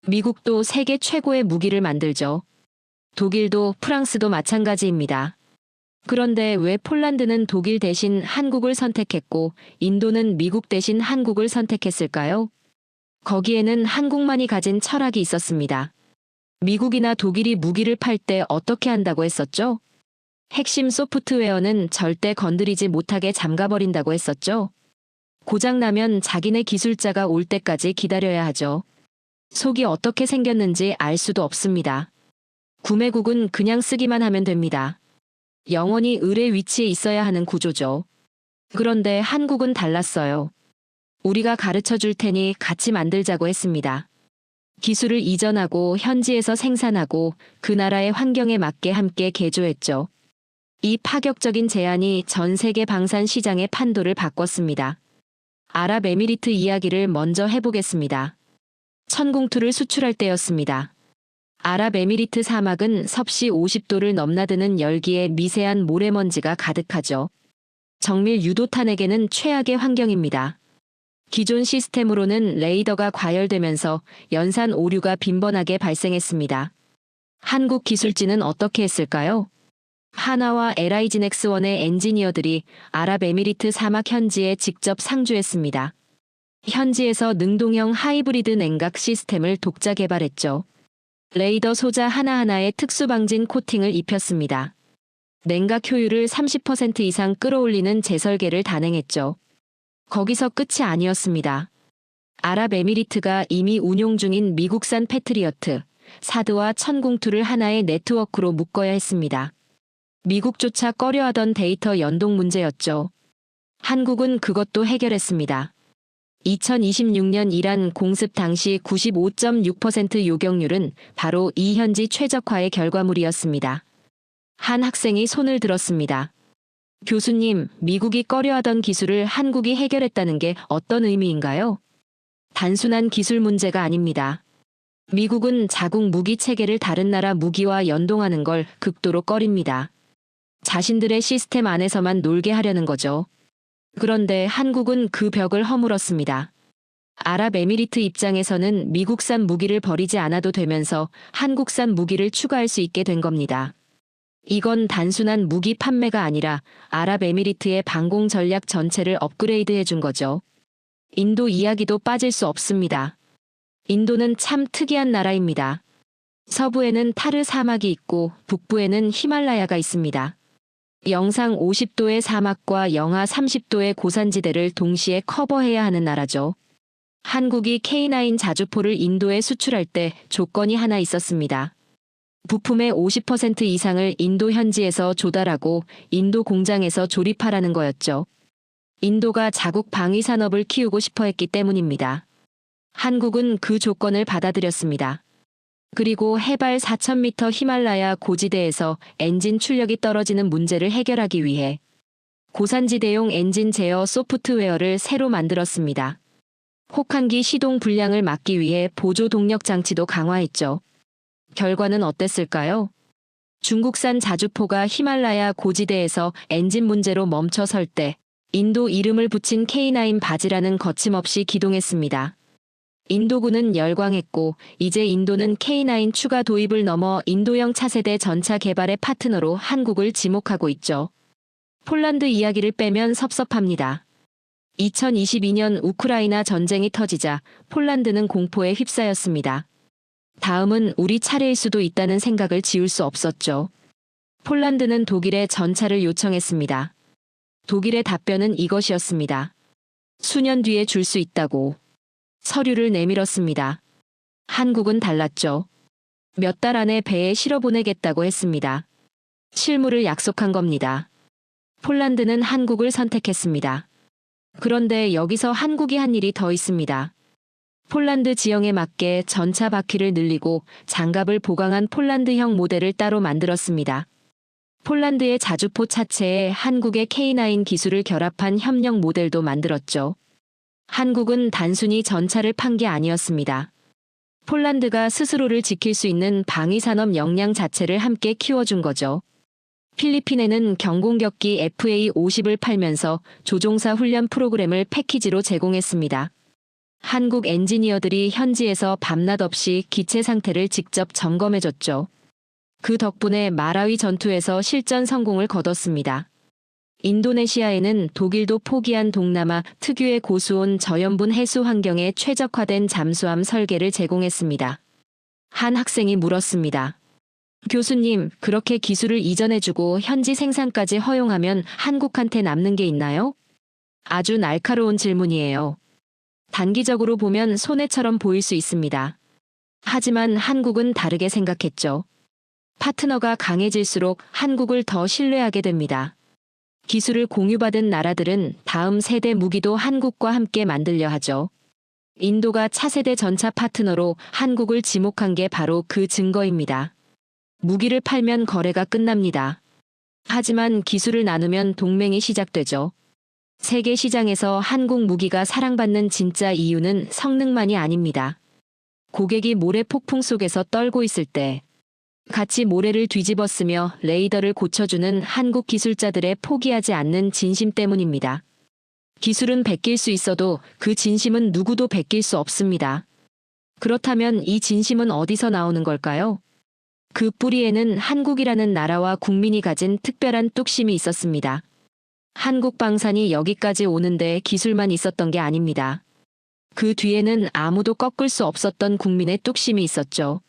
미국도 세계 최고의 무기를 만들죠. 독일도 프랑스도 마찬가지입니다. 그런데 왜 폴란드는 독일 대신 한국을 선택했고 인도는 미국 대신 한국을 선택했을까요? 거기에는 한국만이 가진 철학이 있었습니다. 미국이나 독일이 무기를 팔 때 어떻게 한다고 했었죠? 핵심 소프트웨어는 절대 건드리지 못하게 잠가버린다고 했었죠. 고장나면 자기네 기술자가 올 때까지 기다려야 하죠. 속이 어떻게 생겼는지 알 수도 없습니다. 구매국은 그냥 쓰기만 하면 됩니다. 영원히 을의 위치에 있어야 하는 구조죠. 그런데 한국은 달랐어요. 우리가 가르쳐 줄 테니 같이 만들자고 했습니다. 기술을 이전하고 현지에서 생산하고 그 나라의 환경에 맞게 함께 개조했죠. 이 파격적인 제안이 전 세계 방산 시장의 판도를 바꿨습니다. 아랍에미리트 이야기를 먼저 해보겠습니다. 천궁투를 수출할 때였습니다. 아랍에미리트 사막은 섭씨 50도를 넘나드는 열기에 미세한 모래먼지가 가득하죠. 정밀 유도탄에게는 최악의 환경입니다. 기존 시스템으로는 레이더가 과열되면서 연산 오류가 빈번하게 발생했습니다. 한국 기술진은 어떻게 했을까요? 하나와 LIG넥스1의 엔지니어들이 아랍에미리트 사막 현지에 직접 상주했습니다. 현지에서 능동형 하이브리드 냉각 시스템을 독자 개발했죠. 레이더 소자 하나하나에 특수방진 코팅을 입혔습니다. 냉각 효율을 30% 이상 끌어올리는 재설계를 단행했죠. 거기서 끝이 아니었습니다. 아랍에미리트가 이미 운용 중인 미국산 패트리어트, 사드와 천궁투를 하나의 네트워크로 묶어야 했습니다. 미국조차 꺼려하던 데이터 연동 문제였죠. 한국은 그것도 해결했습니다. 2026년 이란 공습 당시 95.6% 요격률은 바로 이 현지 최적화의 결과물이었습니다. 한 학생이 손을 들었습니다. 교수님, 미국이 꺼려하던 기술을 한국이 해결했다는 게 어떤 의미인가요? 단순한 기술 문제가 아닙니다. 미국은 자국 무기 체계를 다른 나라 무기와 연동하는 걸 극도로 꺼립니다. 자신들의 시스템 안에서만 놀게 하려는 거죠. 그런데 한국은 그 벽을 허물었습니다. 아랍에미리트 입장에서는 미국산 무기를 버리지 않아도 되면서 한국산 무기를 추가할 수 있게 된 겁니다. 이건 단순한 무기 판매가 아니라 아랍에미리트의 방공 전략 전체를 업그레이드해 준 거죠. 인도 이야기도 빠질 수 없습니다. 인도는 참 특이한 나라입니다. 서부에는 타르 사막이 있고 북부에는 히말라야가 있습니다. 영상 50도의 사막과 영하 30도의 고산지대를 동시에 커버해야 하는 나라죠. 한국이 K9 자주포를 인도에 수출할 때 조건이 하나 있었습니다. 부품의 50% 이상을 인도 현지에서 조달하고 인도 공장에서 조립하라는 거였죠. 인도가 자국 방위 산업을 키우고 싶어 했기 때문입니다. 한국은 그 조건을 받아들였습니다. 그리고 해발 4,000m 히말라야 고지대에서 엔진 출력이 떨어지는 문제를 해결하기 위해 고산지대용 엔진 제어 소프트웨어를 새로 만들었습니다. 혹한기 시동 불량을 막기 위해 보조 동력 장치도 강화했죠. 결과는 어땠을까요? 중국산 자주포가 히말라야 고지대에서 엔진 문제로 멈춰 설 때 인도 이름을 붙인 K9 바지라는 거침없이 기동했습니다. 인도군은 열광했고 이제 인도는 K9 추가 도입을 넘어 인도형 차세대 전차 개발의 파트너로 한국을 지목하고 있죠. 폴란드 이야기를 빼면 섭섭합니다. 2022년 우크라이나 전쟁이 터지자 폴란드는 공포에 휩싸였습니다. 다음은 우리 차례일 수도 있다는 생각을 지울 수 없었죠. 폴란드는 독일에 전차를 요청했습니다. 독일의 답변은 이것이었습니다. 수년 뒤에 줄 수 있다고. 서류를 내밀었습니다. 한국은 달랐죠. 몇 달 안에 배에 실어보내겠다고 했습니다. 실무를 약속한 겁니다. 폴란드는 한국을 선택했습니다. 그런데 여기서 한국이 한 일이 더 있습니다. 폴란드 지형에 맞게 전차 바퀴를 늘리고 장갑을 보강한 폴란드형 모델을 따로 만들었습니다. 폴란드의 자주포 차체에 한국의 K9 기술을 결합한 협력 모델도 만들었죠. 한국은 단순히 전차를 판 게 아니었습니다. 폴란드가 스스로를 지킬 수 있는 방위산업 역량 자체를 함께 키워준 거죠. 필리핀에는 경공격기 FA-50을 팔면서 조종사 훈련 프로그램을 패키지로 제공했습니다. 한국 엔지니어들이 현지에서 밤낮 없이 기체 상태를 직접 점검해줬죠. 그 덕분에 마라위 전투에서 실전 성공을 거뒀습니다. 인도네시아에는 독일도 포기한 동남아 특유의 고수온 저염분 해수 환경에 최적화된 잠수함 설계를 제공했습니다. 한 학생이 물었습니다. 교수님, 그렇게 기술을 이전해주고 현지 생산까지 허용하면 한국한테 남는 게 있나요? 아주 날카로운 질문이에요. 단기적으로 보면 손해처럼 보일 수 있습니다. 하지만 한국은 다르게 생각했죠. 파트너가 강해질수록 한국을 더 신뢰하게 됩니다. 기술을 공유받은 나라들은 다음 세대 무기도 한국과 함께 만들려 하죠. 인도가 차세대 전차 파트너로 한국을 지목한 게 바로 그 증거입니다. 무기를 팔면 거래가 끝납니다. 하지만 기술을 나누면 동맹이 시작되죠. 세계 시장에서 한국 무기가 사랑받는 진짜 이유는 성능만이 아닙니다. 고객이 모래 폭풍 속에서 떨고 있을 때 같이 모래를 뒤집어쓰며 레이더를 고쳐주는 한국 기술자들의 포기하지 않는 진심 때문입니다. 기술은 베낄 수 있어도 그 진심은 누구도 베낄 수 없습니다. 그렇다면 이 진심은 어디서 나오는 걸까요? 그 뿌리에는 한국이라는 나라와 국민이 가진 특별한 뚝심이 있었습니다. 한국 방산이 여기까지 오는데 기술만 있었던 게 아닙니다. 그 뒤에는 아무도 꺾을 수 없었던 국민의 뚝심이 있었죠.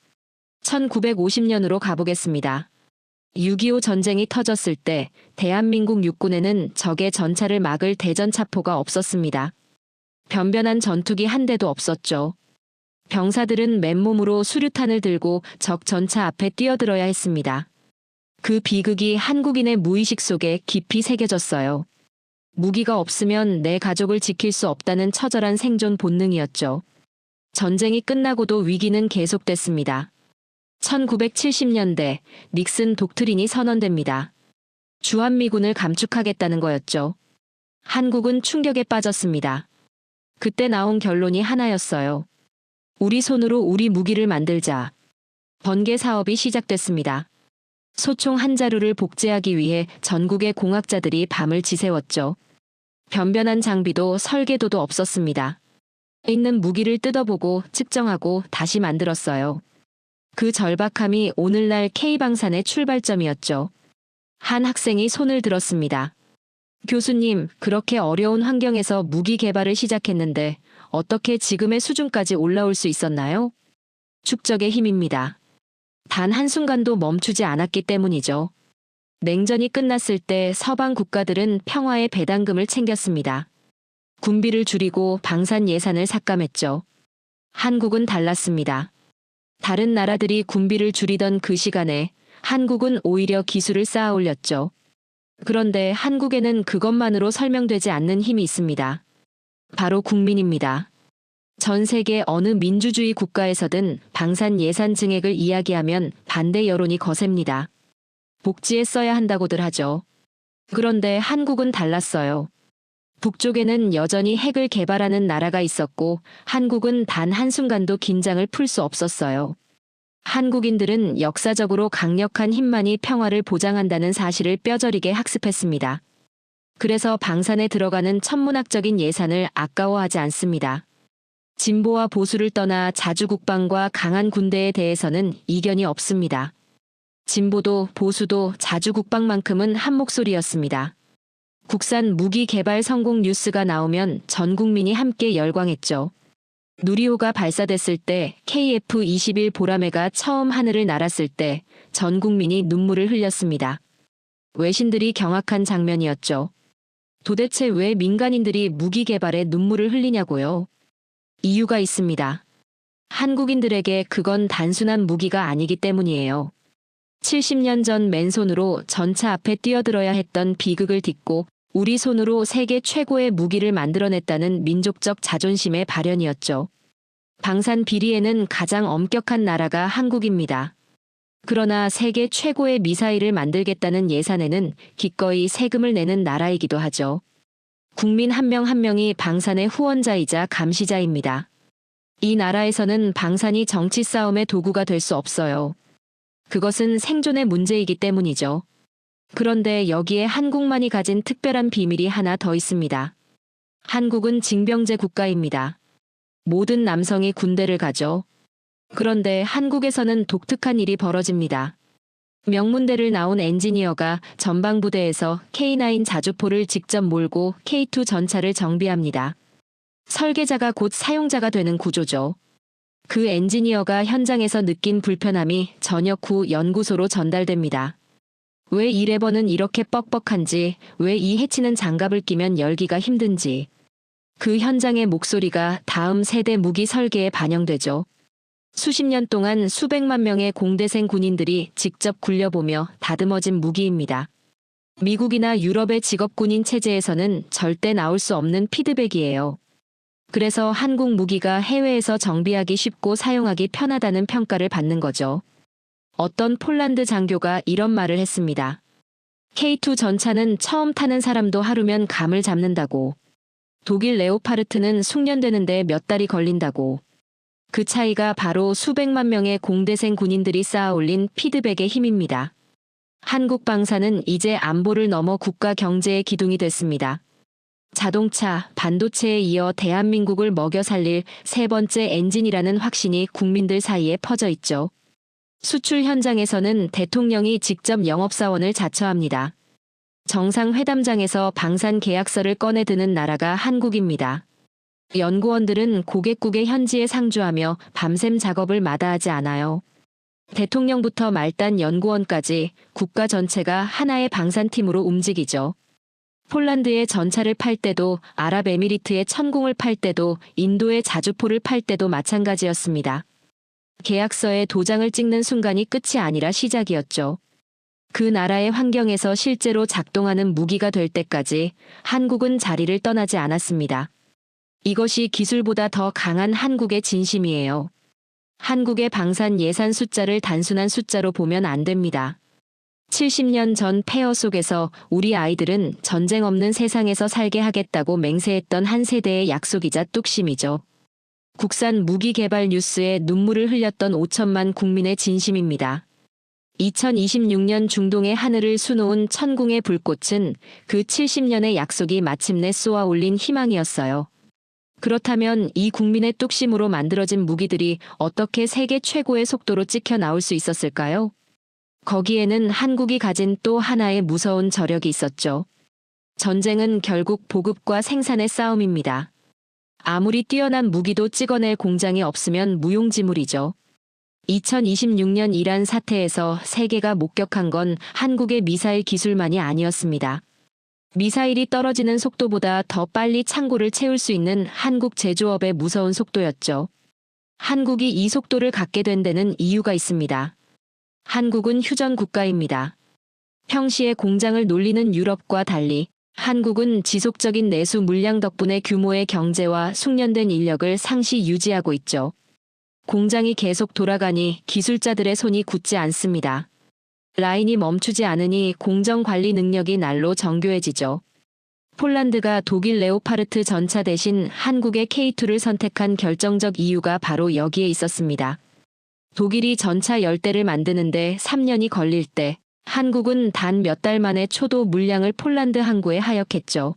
1950년으로 가보겠습니다. 6.25 전쟁이 터졌을 때 대한민국 육군에는 적의 전차를 막을 대전차포가 없었습니다. 변변한 전투기 한 대도 없었죠. 병사들은 맨몸으로 수류탄을 들고 적 전차 앞에 뛰어들어야 했습니다. 그 비극이 한국인의 무의식 속에 깊이 새겨졌어요. 무기가 없으면 내 가족을 지킬 수 없다는 처절한 생존 본능이었죠. 전쟁이 끝나고도 위기는 계속됐습니다. 1970년대 닉슨 독트린이 선언됩니다. 주한미군을 감축하겠다는 거였죠. 한국은 충격에 빠졌습니다. 그때 나온 결론이 하나였어요. 우리 손으로 우리 무기를 만들자. 번개 사업이 시작됐습니다. 소총 한 자루를 복제하기 위해 전국의 공학자들이 밤을 지새웠죠. 변변한 장비도 설계도도 없었습니다. 있는 무기를 뜯어보고 측정하고 다시 만들었어요. 그 절박함이 오늘날 K방산의 출발점이었죠. 한 학생이 손을 들었습니다. 교수님, 그렇게 어려운 환경에서 무기 개발을 시작했는데 어떻게 지금의 수준까지 올라올 수 있었나요? 축적의 힘입니다. 단 한순간도 멈추지 않았기 때문이죠. 냉전이 끝났을 때 서방 국가들은 평화의 배당금을 챙겼습니다. 군비를 줄이고 방산 예산을 삭감했죠. 한국은 달랐습니다. 다른 나라들이 군비를 줄이던 그 시간에 한국은 오히려 기술을 쌓아 올렸죠. 그런데 한국에는 그것만으로 설명되지 않는 힘이 있습니다. 바로 국민입니다. 전 세계 어느 민주주의 국가에서든 방산 예산 증액을 이야기하면 반대 여론이 거셉니다. 복지에 써야 한다고들 하죠. 그런데 한국은 달랐어요. 북쪽에는 여전히 핵을 개발하는 나라가 있었고 한국은 단 한순간도 긴장을 풀 수 없었어요. 한국인들은 역사적으로 강력한 힘만이 평화를 보장한다는 사실을 뼈저리게 학습했습니다. 그래서 방산에 들어가는 천문학적인 예산을 아까워하지 않습니다. 진보와 보수를 떠나 자주국방과 강한 군대에 대해서는 이견이 없습니다. 진보도 보수도 자주국방만큼은 한 목소리였습니다. 국산 무기 개발 성공 뉴스가 나오면 전 국민이 함께 열광했죠. 누리호가 발사됐을 때 KF-21 보라매가 처음 하늘을 날았을 때 전 국민이 눈물을 흘렸습니다. 외신들이 경악한 장면이었죠. 도대체 왜 민간인들이 무기 개발에 눈물을 흘리냐고요? 이유가 있습니다. 한국인들에게 그건 단순한 무기가 아니기 때문이에요. 70년 전 맨손으로 전차 앞에 뛰어들어야 했던 비극을 딛고 우리 손으로 세계 최고의 무기를 만들어냈다는 민족적 자존심의 발현이었죠. 방산 비리에는 가장 엄격한 나라가 한국입니다. 그러나 세계 최고의 미사일을 만들겠다는 예산에는 기꺼이 세금을 내는 나라이기도 하죠. 국민 한 명 한 명이 방산의 후원자이자 감시자입니다. 이 나라에서는 방산이 정치 싸움의 도구가 될 수 없어요. 그것은 생존의 문제이기 때문이죠. 그런데 여기에 한국만이 가진 특별한 비밀이 하나 더 있습니다. 한국은 징병제 국가입니다. 모든 남성이 군대를 가죠. 그런데 한국에서는 독특한 일이 벌어집니다. 명문대를 나온 엔지니어가 전방부대에서 K9 자주포를 직접 몰고 K2 전차를 정비합니다. 설계자가 곧 사용자가 되는 구조죠. 그 엔지니어가 현장에서 느낀 불편함이 저녁 후 연구소로 전달됩니다. 왜 이 레버는 이렇게 뻑뻑한지, 왜 이 해치는 장갑을 끼면 열기가 힘든지. 그 현장의 목소리가 다음 세대 무기 설계에 반영되죠. 수십 년 동안 수백만 명의 공대생 군인들이 직접 굴려보며 다듬어진 무기입니다. 미국이나 유럽의 직업군인 체제에서는 절대 나올 수 없는 피드백이에요. 그래서 한국 무기가 해외에서 정비하기 쉽고 사용하기 편하다는 평가를 받는 거죠. 어떤 폴란드 장교가 이런 말을 했습니다. K2 전차는 처음 타는 사람도 하루면 감을 잡는다고. 독일 레오파르트는 숙련되는데 몇 달이 걸린다고. 그 차이가 바로 수백만 명의 공대생 군인들이 쌓아올린 피드백의 힘입니다. 한국 방산은 이제 안보를 넘어 국가 경제의 기둥이 됐습니다. 자동차, 반도체에 이어 대한민국을 먹여 살릴 세 번째 엔진이라는 확신이 국민들 사이에 퍼져 있죠. 수출 현장에서는 대통령이 직접 영업사원을 자처합니다. 정상회담장에서 방산 계약서를 꺼내드는 나라가 한국입니다. 연구원들은 고객국의 현지에 상주하며 밤샘 작업을 마다하지 않아요. 대통령부터 말단 연구원까지 국가 전체가 하나의 방산팀으로 움직이죠. 폴란드의 전차를 팔 때도, 아랍에미리트의 천궁을 팔 때도, 인도의 자주포를 팔 때도 마찬가지였습니다. 계약서에 도장을 찍는 순간이 끝이 아니라 시작이었죠. 그 나라의 환경에서 실제로 작동하는 무기가 될 때까지 한국은 자리를 떠나지 않았습니다. 이것이 기술보다 더 강한 한국의 진심이에요. 한국의 방산 예산 숫자를 단순한 숫자로 보면 안 됩니다. 70년 전 폐허 속에서 우리 아이들은 전쟁 없는 세상에서 살게 하겠다고 맹세했던 한 세대의 약속이자 뚝심이죠. 국산 무기 개발 뉴스에 눈물을 흘렸던 5천만 국민의 진심입니다. 2026년 중동의 하늘을 수놓은 천궁의 불꽃은 그 70년의 약속이 마침내 쏘아 올린 희망이었어요. 그렇다면 이 국민의 뚝심으로 만들어진 무기들이 어떻게 세계 최고의 속도로 찍혀 나올 수 있었을까요? 거기에는 한국이 가진 또 하나의 무서운 저력이 있었죠. 전쟁은 결국 보급과 생산의 싸움입니다. 아무리 뛰어난 무기도 찍어낼 공장이 없으면 무용지물이죠. 2026년 이란 사태에서 세계가 목격한 건 한국의 미사일 기술만이 아니었습니다. 미사일이 떨어지는 속도보다 더 빨리 창고를 채울 수 있는 한국 제조업의 무서운 속도였죠. 한국이 이 속도를 갖게 된 데는 이유가 있습니다. 한국은 휴전 국가입니다. 평시에 공장을 놀리는 유럽과 달리 한국은 지속적인 내수 물량 덕분에 규모의 경제와 숙련된 인력을 상시 유지하고 있죠. 공장이 계속 돌아가니 기술자들의 손이 굳지 않습니다. 라인이 멈추지 않으니 공정 관리 능력이 날로 정교해지죠. 폴란드가 독일 레오파르트 전차 대신 한국의 K2를 선택한 결정적 이유가 바로 여기에 있었습니다. 독일이 전차 10대를 만드는데 3년이 걸릴 때 한국은 단 몇 달 만에 초도 물량을 폴란드 항구에 하역했죠.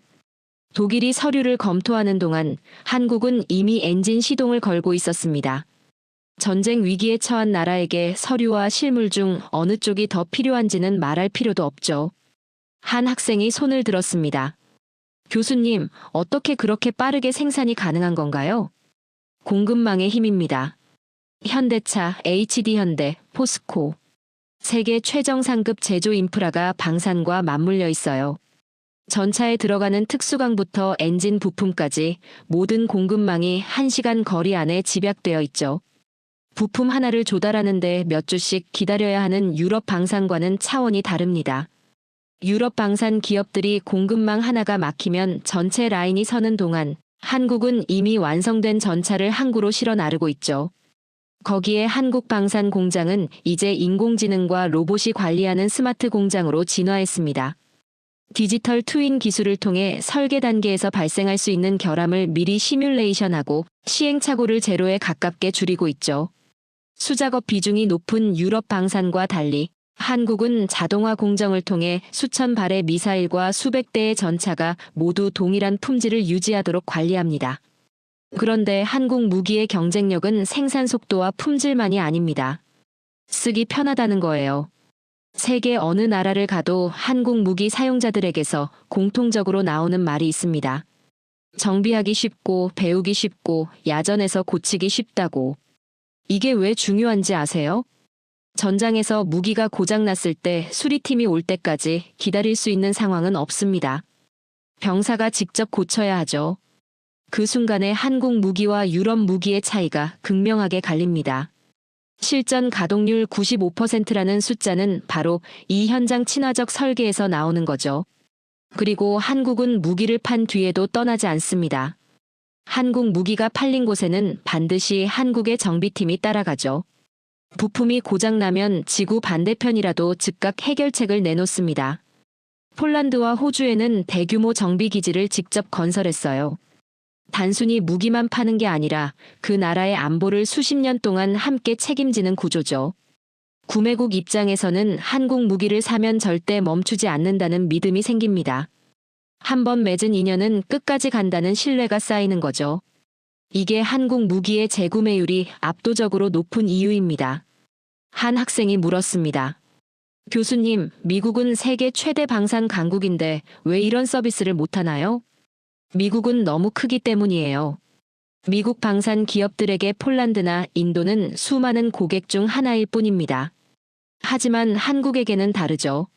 독일이 서류를 검토하는 동안 한국은 이미 엔진 시동을 걸고 있었습니다. 전쟁 위기에 처한 나라에게 서류와 실물 중 어느 쪽이 더 필요한지는 말할 필요도 없죠. 한 학생이 손을 들었습니다. 교수님, 어떻게 그렇게 빠르게 생산이 가능한 건가요? 공급망의 힘입니다. 현대차, HD현대, 포스코. 세계 최정상급 제조 인프라가 방산과 맞물려 있어요. 전차에 들어가는 특수광부터 엔진 부품까지 모든 공급망이 1시간 거리 안에 집약되어 있죠. 부품 하나를 조달하는데 몇 주씩 기다려야 하는 유럽 방산과는 차원이 다릅니다. 유럽 방산 기업들이 공급망 하나가 막히면 전체 라인이 서는 동안 한국은 이미 완성된 전차를 항구로 실어 나르고 있죠. 거기에 한국 방산 공장은 이제 인공지능과 로봇이 관리하는 스마트 공장으로 진화했습니다. 디지털 트윈 기술을 통해 설계 단계에서 발생할 수 있는 결함을 미리 시뮬레이션하고 시행착오를 제로에 가깝게 줄이고 있죠. 수작업 비중이 높은 유럽 방산과 달리 한국은 자동화 공정을 통해 수천 발의 미사일과 수백 대의 전차가 모두 동일한 품질을 유지하도록 관리합니다. 그런데 한국 무기의 경쟁력은 생산 속도와 품질만이 아닙니다. 쓰기 편하다는 거예요. 세계 어느 나라를 가도 한국 무기 사용자들에게서 공통적으로 나오는 말이 있습니다. 정비하기 쉽고 배우기 쉽고 야전에서 고치기 쉽다고. 이게 왜 중요한지 아세요? 전장에서 무기가 고장났을 때 수리팀이 올 때까지 기다릴 수 있는 상황은 없습니다. 병사가 직접 고쳐야 하죠. 그 순간에 한국 무기와 유럽 무기의 차이가 극명하게 갈립니다. 실전 가동률 95%라는 숫자는 바로 이 현장 친화적 설계에서 나오는 거죠. 그리고 한국은 무기를 판 뒤에도 떠나지 않습니다. 한국 무기가 팔린 곳에는 반드시 한국의 정비팀이 따라가죠. 부품이 고장나면 지구 반대편이라도 즉각 해결책을 내놓습니다. 폴란드와 호주에는 대규모 정비기지를 직접 건설했어요. 단순히 무기만 파는 게 아니라 그 나라의 안보를 수십 년 동안 함께 책임지는 구조죠. 구매국 입장에서는 한국 무기를 사면 절대 멈추지 않는다는 믿음이 생깁니다. 한번 맺은 인연은 끝까지 간다는 신뢰가 쌓이는 거죠. 이게 한국 무기의 재구매율이 압도적으로 높은 이유입니다. 한 학생이 물었습니다. 교수님, 미국은 세계 최대 방산 강국인데 왜 이런 서비스를 못하나요? 미국은 너무 크기 때문이에요. 미국 방산 기업들에게 폴란드나 인도는 수많은 고객 중 하나일 뿐입니다. 하지만 한국에게는 다르죠.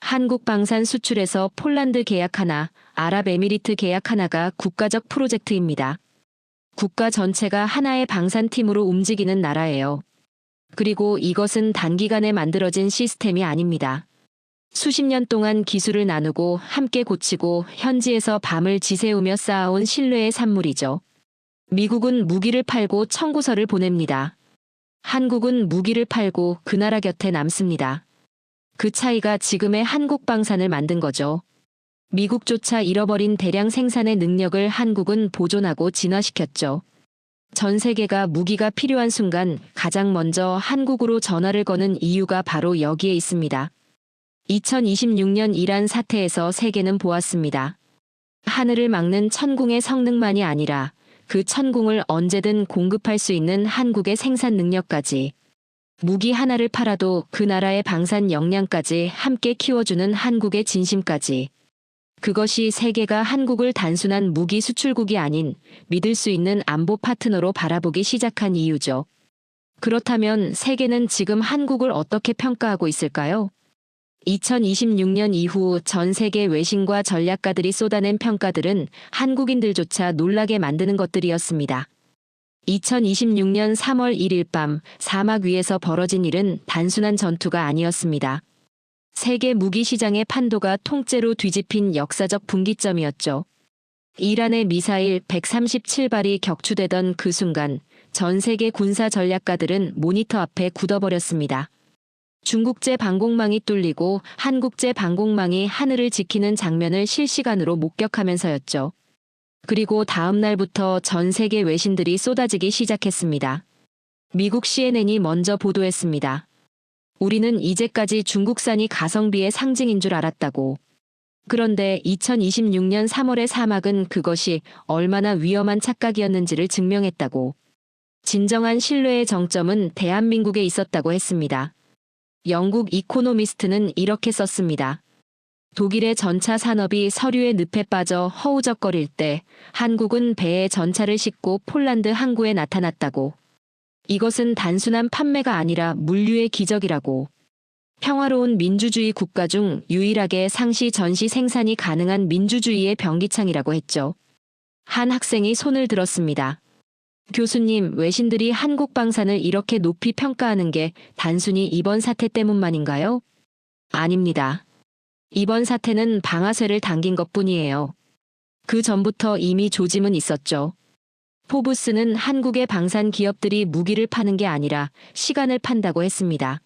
한국 방산 수출에서 폴란드 계약 하나, 아랍에미리트 계약 하나가 국가적 프로젝트입니다. 국가 전체가 하나의 방산팀으로 움직이는 나라예요. 그리고 이것은 단기간에 만들어진 시스템이 아닙니다. 수십 년 동안 기술을 나누고 함께 고치고 현지에서 밤을 지새우며 쌓아온 신뢰의 산물이죠. 미국은 무기를 팔고 청구서를 보냅니다. 한국은 무기를 팔고 그 나라 곁에 남습니다. 그 차이가 지금의 한국 방산을 만든 거죠. 미국조차 잃어버린 대량 생산의 능력을 한국은 보존하고 진화시켰죠. 전 세계가 무기가 필요한 순간 가장 먼저 한국으로 전화를 거는 이유가 바로 여기에 있습니다. 2026년 이란 사태에서 세계는 보았습니다. 하늘을 막는 천궁의 성능만이 아니라 그 천궁을 언제든 공급할 수 있는 한국의 생산 능력까지. 무기 하나를 팔아도 그 나라의 방산 역량까지 함께 키워주는 한국의 진심까지. 그것이 세계가 한국을 단순한 무기 수출국이 아닌 믿을 수 있는 안보 파트너로 바라보기 시작한 이유죠. 그렇다면 세계는 지금 한국을 어떻게 평가하고 있을까요? 2026년 이후 전 세계 외신과 전략가들이 쏟아낸 평가들은 한국인들조차 놀라게 만드는 것들이었습니다. 2026년 3월 1일 밤 사막 위에서 벌어진 일은 단순한 전투가 아니었습니다. 세계 무기 시장의 판도가 통째로 뒤집힌 역사적 분기점이었죠. 이란의 미사일 137발이 격추되던 그 순간 전 세계 군사 전략가들은 모니터 앞에 굳어버렸습니다. 중국제 방공망이 뚫리고 한국제 방공망이 하늘을 지키는 장면을 실시간으로 목격하면서였죠. 그리고 다음 날부터 전 세계 외신들이 쏟아지기 시작했습니다. 미국 CNN이 먼저 보도했습니다. 우리는 이제까지 중국산이 가성비의 상징인 줄 알았다고. 그런데 2026년 3월의 사막은 그것이 얼마나 위험한 착각이었는지를 증명했다고. 진정한 신뢰의 정점은 대한민국에 있었다고 했습니다. 영국 이코노미스트는 이렇게 썼습니다. 독일의 전차 산업이 서류의 늪에 빠져 허우적거릴 때 한국은 배에 전차를 싣고 폴란드 항구에 나타났다고. 이것은 단순한 판매가 아니라 물류의 기적이라고. 평화로운 민주주의 국가 중 유일하게 상시 전시 생산이 가능한 민주주의의 병기창이라고 했죠. 한 학생이 손을 들었습니다. 교수님, 외신들이 한국 방산을 이렇게 높이 평가하는 게 단순히 이번 사태 때문만인가요? 아닙니다. 이번 사태는 방아쇠를 당긴 것뿐이에요. 그 전부터 이미 조짐은 있었죠. 포브스는 한국의 방산 기업들이 무기를 파는 게 아니라 시간을 판다고 했습니다.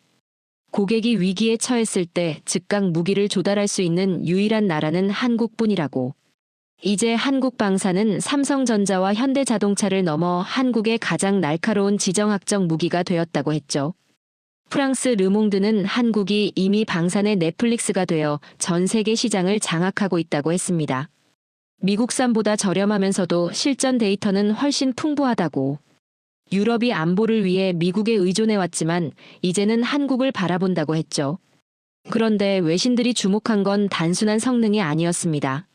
고객이 위기에 처했을 때 즉각 무기를 조달할 수 있는 유일한 나라는 한국뿐이라고. 이제 한국 방산은 삼성전자와 현대자동차를 넘어 한국의 가장 날카로운 지정학적 무기가 되었다고 했죠. 프랑스 르몽드는 한국이 이미 방산의 넷플릭스가 되어 전 세계 시장을 장악하고 있다고 했습니다. 미국산보다 저렴하면서도 실전 데이터는 훨씬 풍부하다고. 유럽이 안보를 위해 미국에 의존해왔지만 이제는 한국을 바라본다고 했죠. 그런데 외신들이 주목한 건 단순한 성능이 아니었습니다.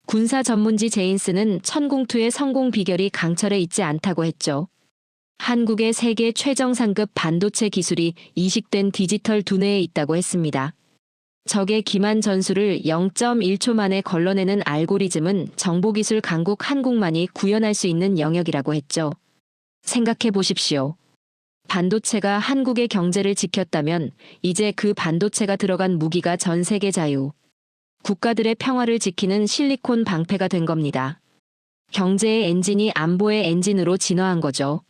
군사 전문지 제인스는 천공투의 성공 비결이 강철에 있지 않다고 했죠. 한국의 세계 최정상급 반도체 기술이 이식된 디지털 두뇌에 있다고 했습니다. 적의 기만 전술을 0.1초 만에 걸러내는 알고리즘은 정보기술 강국 한국만이 구현할 수 있는 영역이라고 했죠. 생각해 보십시오. 반도체가 한국의 경제를 지켰다면 이제 그 반도체가 들어간 무기가 전 세계 자유, 국가들의 평화를 지키는 실리콘 방패가 된 겁니다. 경제의 엔진이 안보의 엔진으로 진화한 거죠.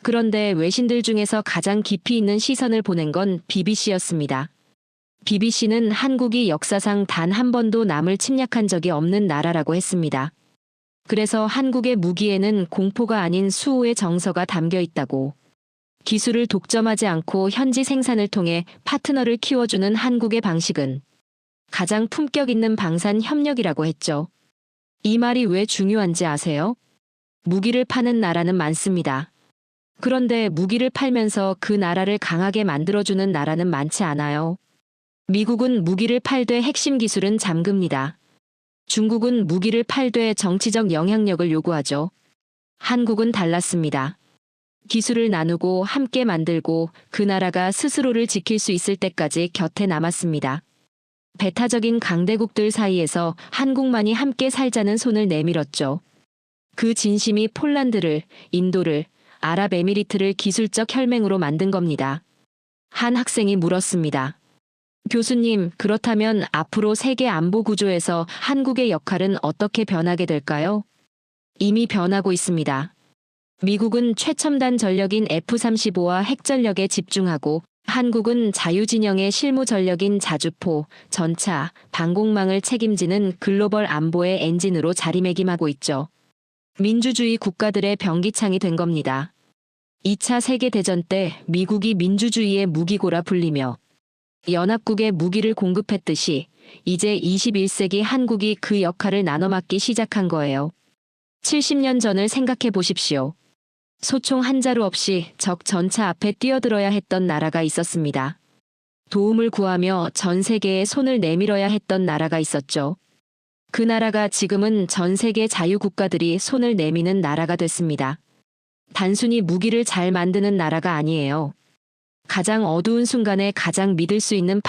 그런데 외신들 중에서 가장 깊이 있는 시선을 보낸 건 BBC였습니다. BBC는 한국이 역사상 단 한 번도 남을 침략한 적이 없는 나라라고 했습니다. 그래서 한국의 무기에는 공포가 아닌 수호의 정서가 담겨 있다고. 기술을 독점하지 않고 현지 생산을 통해 파트너를 키워주는 한국의 방식은 가장 품격 있는 방산 협력이라고 했죠. 이 말이 왜 중요한지 아세요? 무기를 파는 나라는 많습니다. 그런데 무기를 팔면서 그 나라를 강하게 만들어주는 나라는 많지 않아요. 미국은 무기를 팔되 핵심 기술은 잠깁니다. 중국은 무기를 팔되 정치적 영향력을 요구하죠. 한국은 달랐습니다. 기술을 나누고 함께 만들고 그 나라가 스스로를 지킬 수 있을 때까지 곁에 남았습니다. 배타적인 강대국들 사이에서 한국만이 함께 살자는 손을 내밀었죠. 그 진심이 폴란드를, 인도를, 아랍에미리트를 기술적 혈맹으로 만든 겁니다. 한 학생이 물었습니다. 교수님, 그렇다면 앞으로 세계 안보 구조에서 한국의 역할은 어떻게 변하게 될까요? 이미 변하고 있습니다. 미국은 최첨단 전력인 F-35와 핵전력에 집중하고 한국은 자유진영의 실무 전력인 자주포, 전차, 방공망을 책임지는 글로벌 안보의 엔진으로 자리매김하고 있죠. 민주주의 국가들의 병기창이 된 겁니다. 2차 세계대전 때 미국이 민주주의의 무기고라 불리며 연합국에 무기를 공급했듯이 이제 21세기 한국이 그 역할을 나눠 맡기 시작한 거예요. 70년 전을 생각해 보십시오. 소총 한 자루 없이 적 전차 앞에 뛰어들어야 했던 나라가 있었습니다. 도움을 구하며 전 세계에 손을 내밀어야 했던 나라가 있었죠. 그 나라가 지금은 전 세계 자유국가들이 손을 내미는 나라가 됐습니다. 단순히 무기를 잘 만드는 나라가 아니에요. 가장 어두운 순간에 가장 믿을 수 있는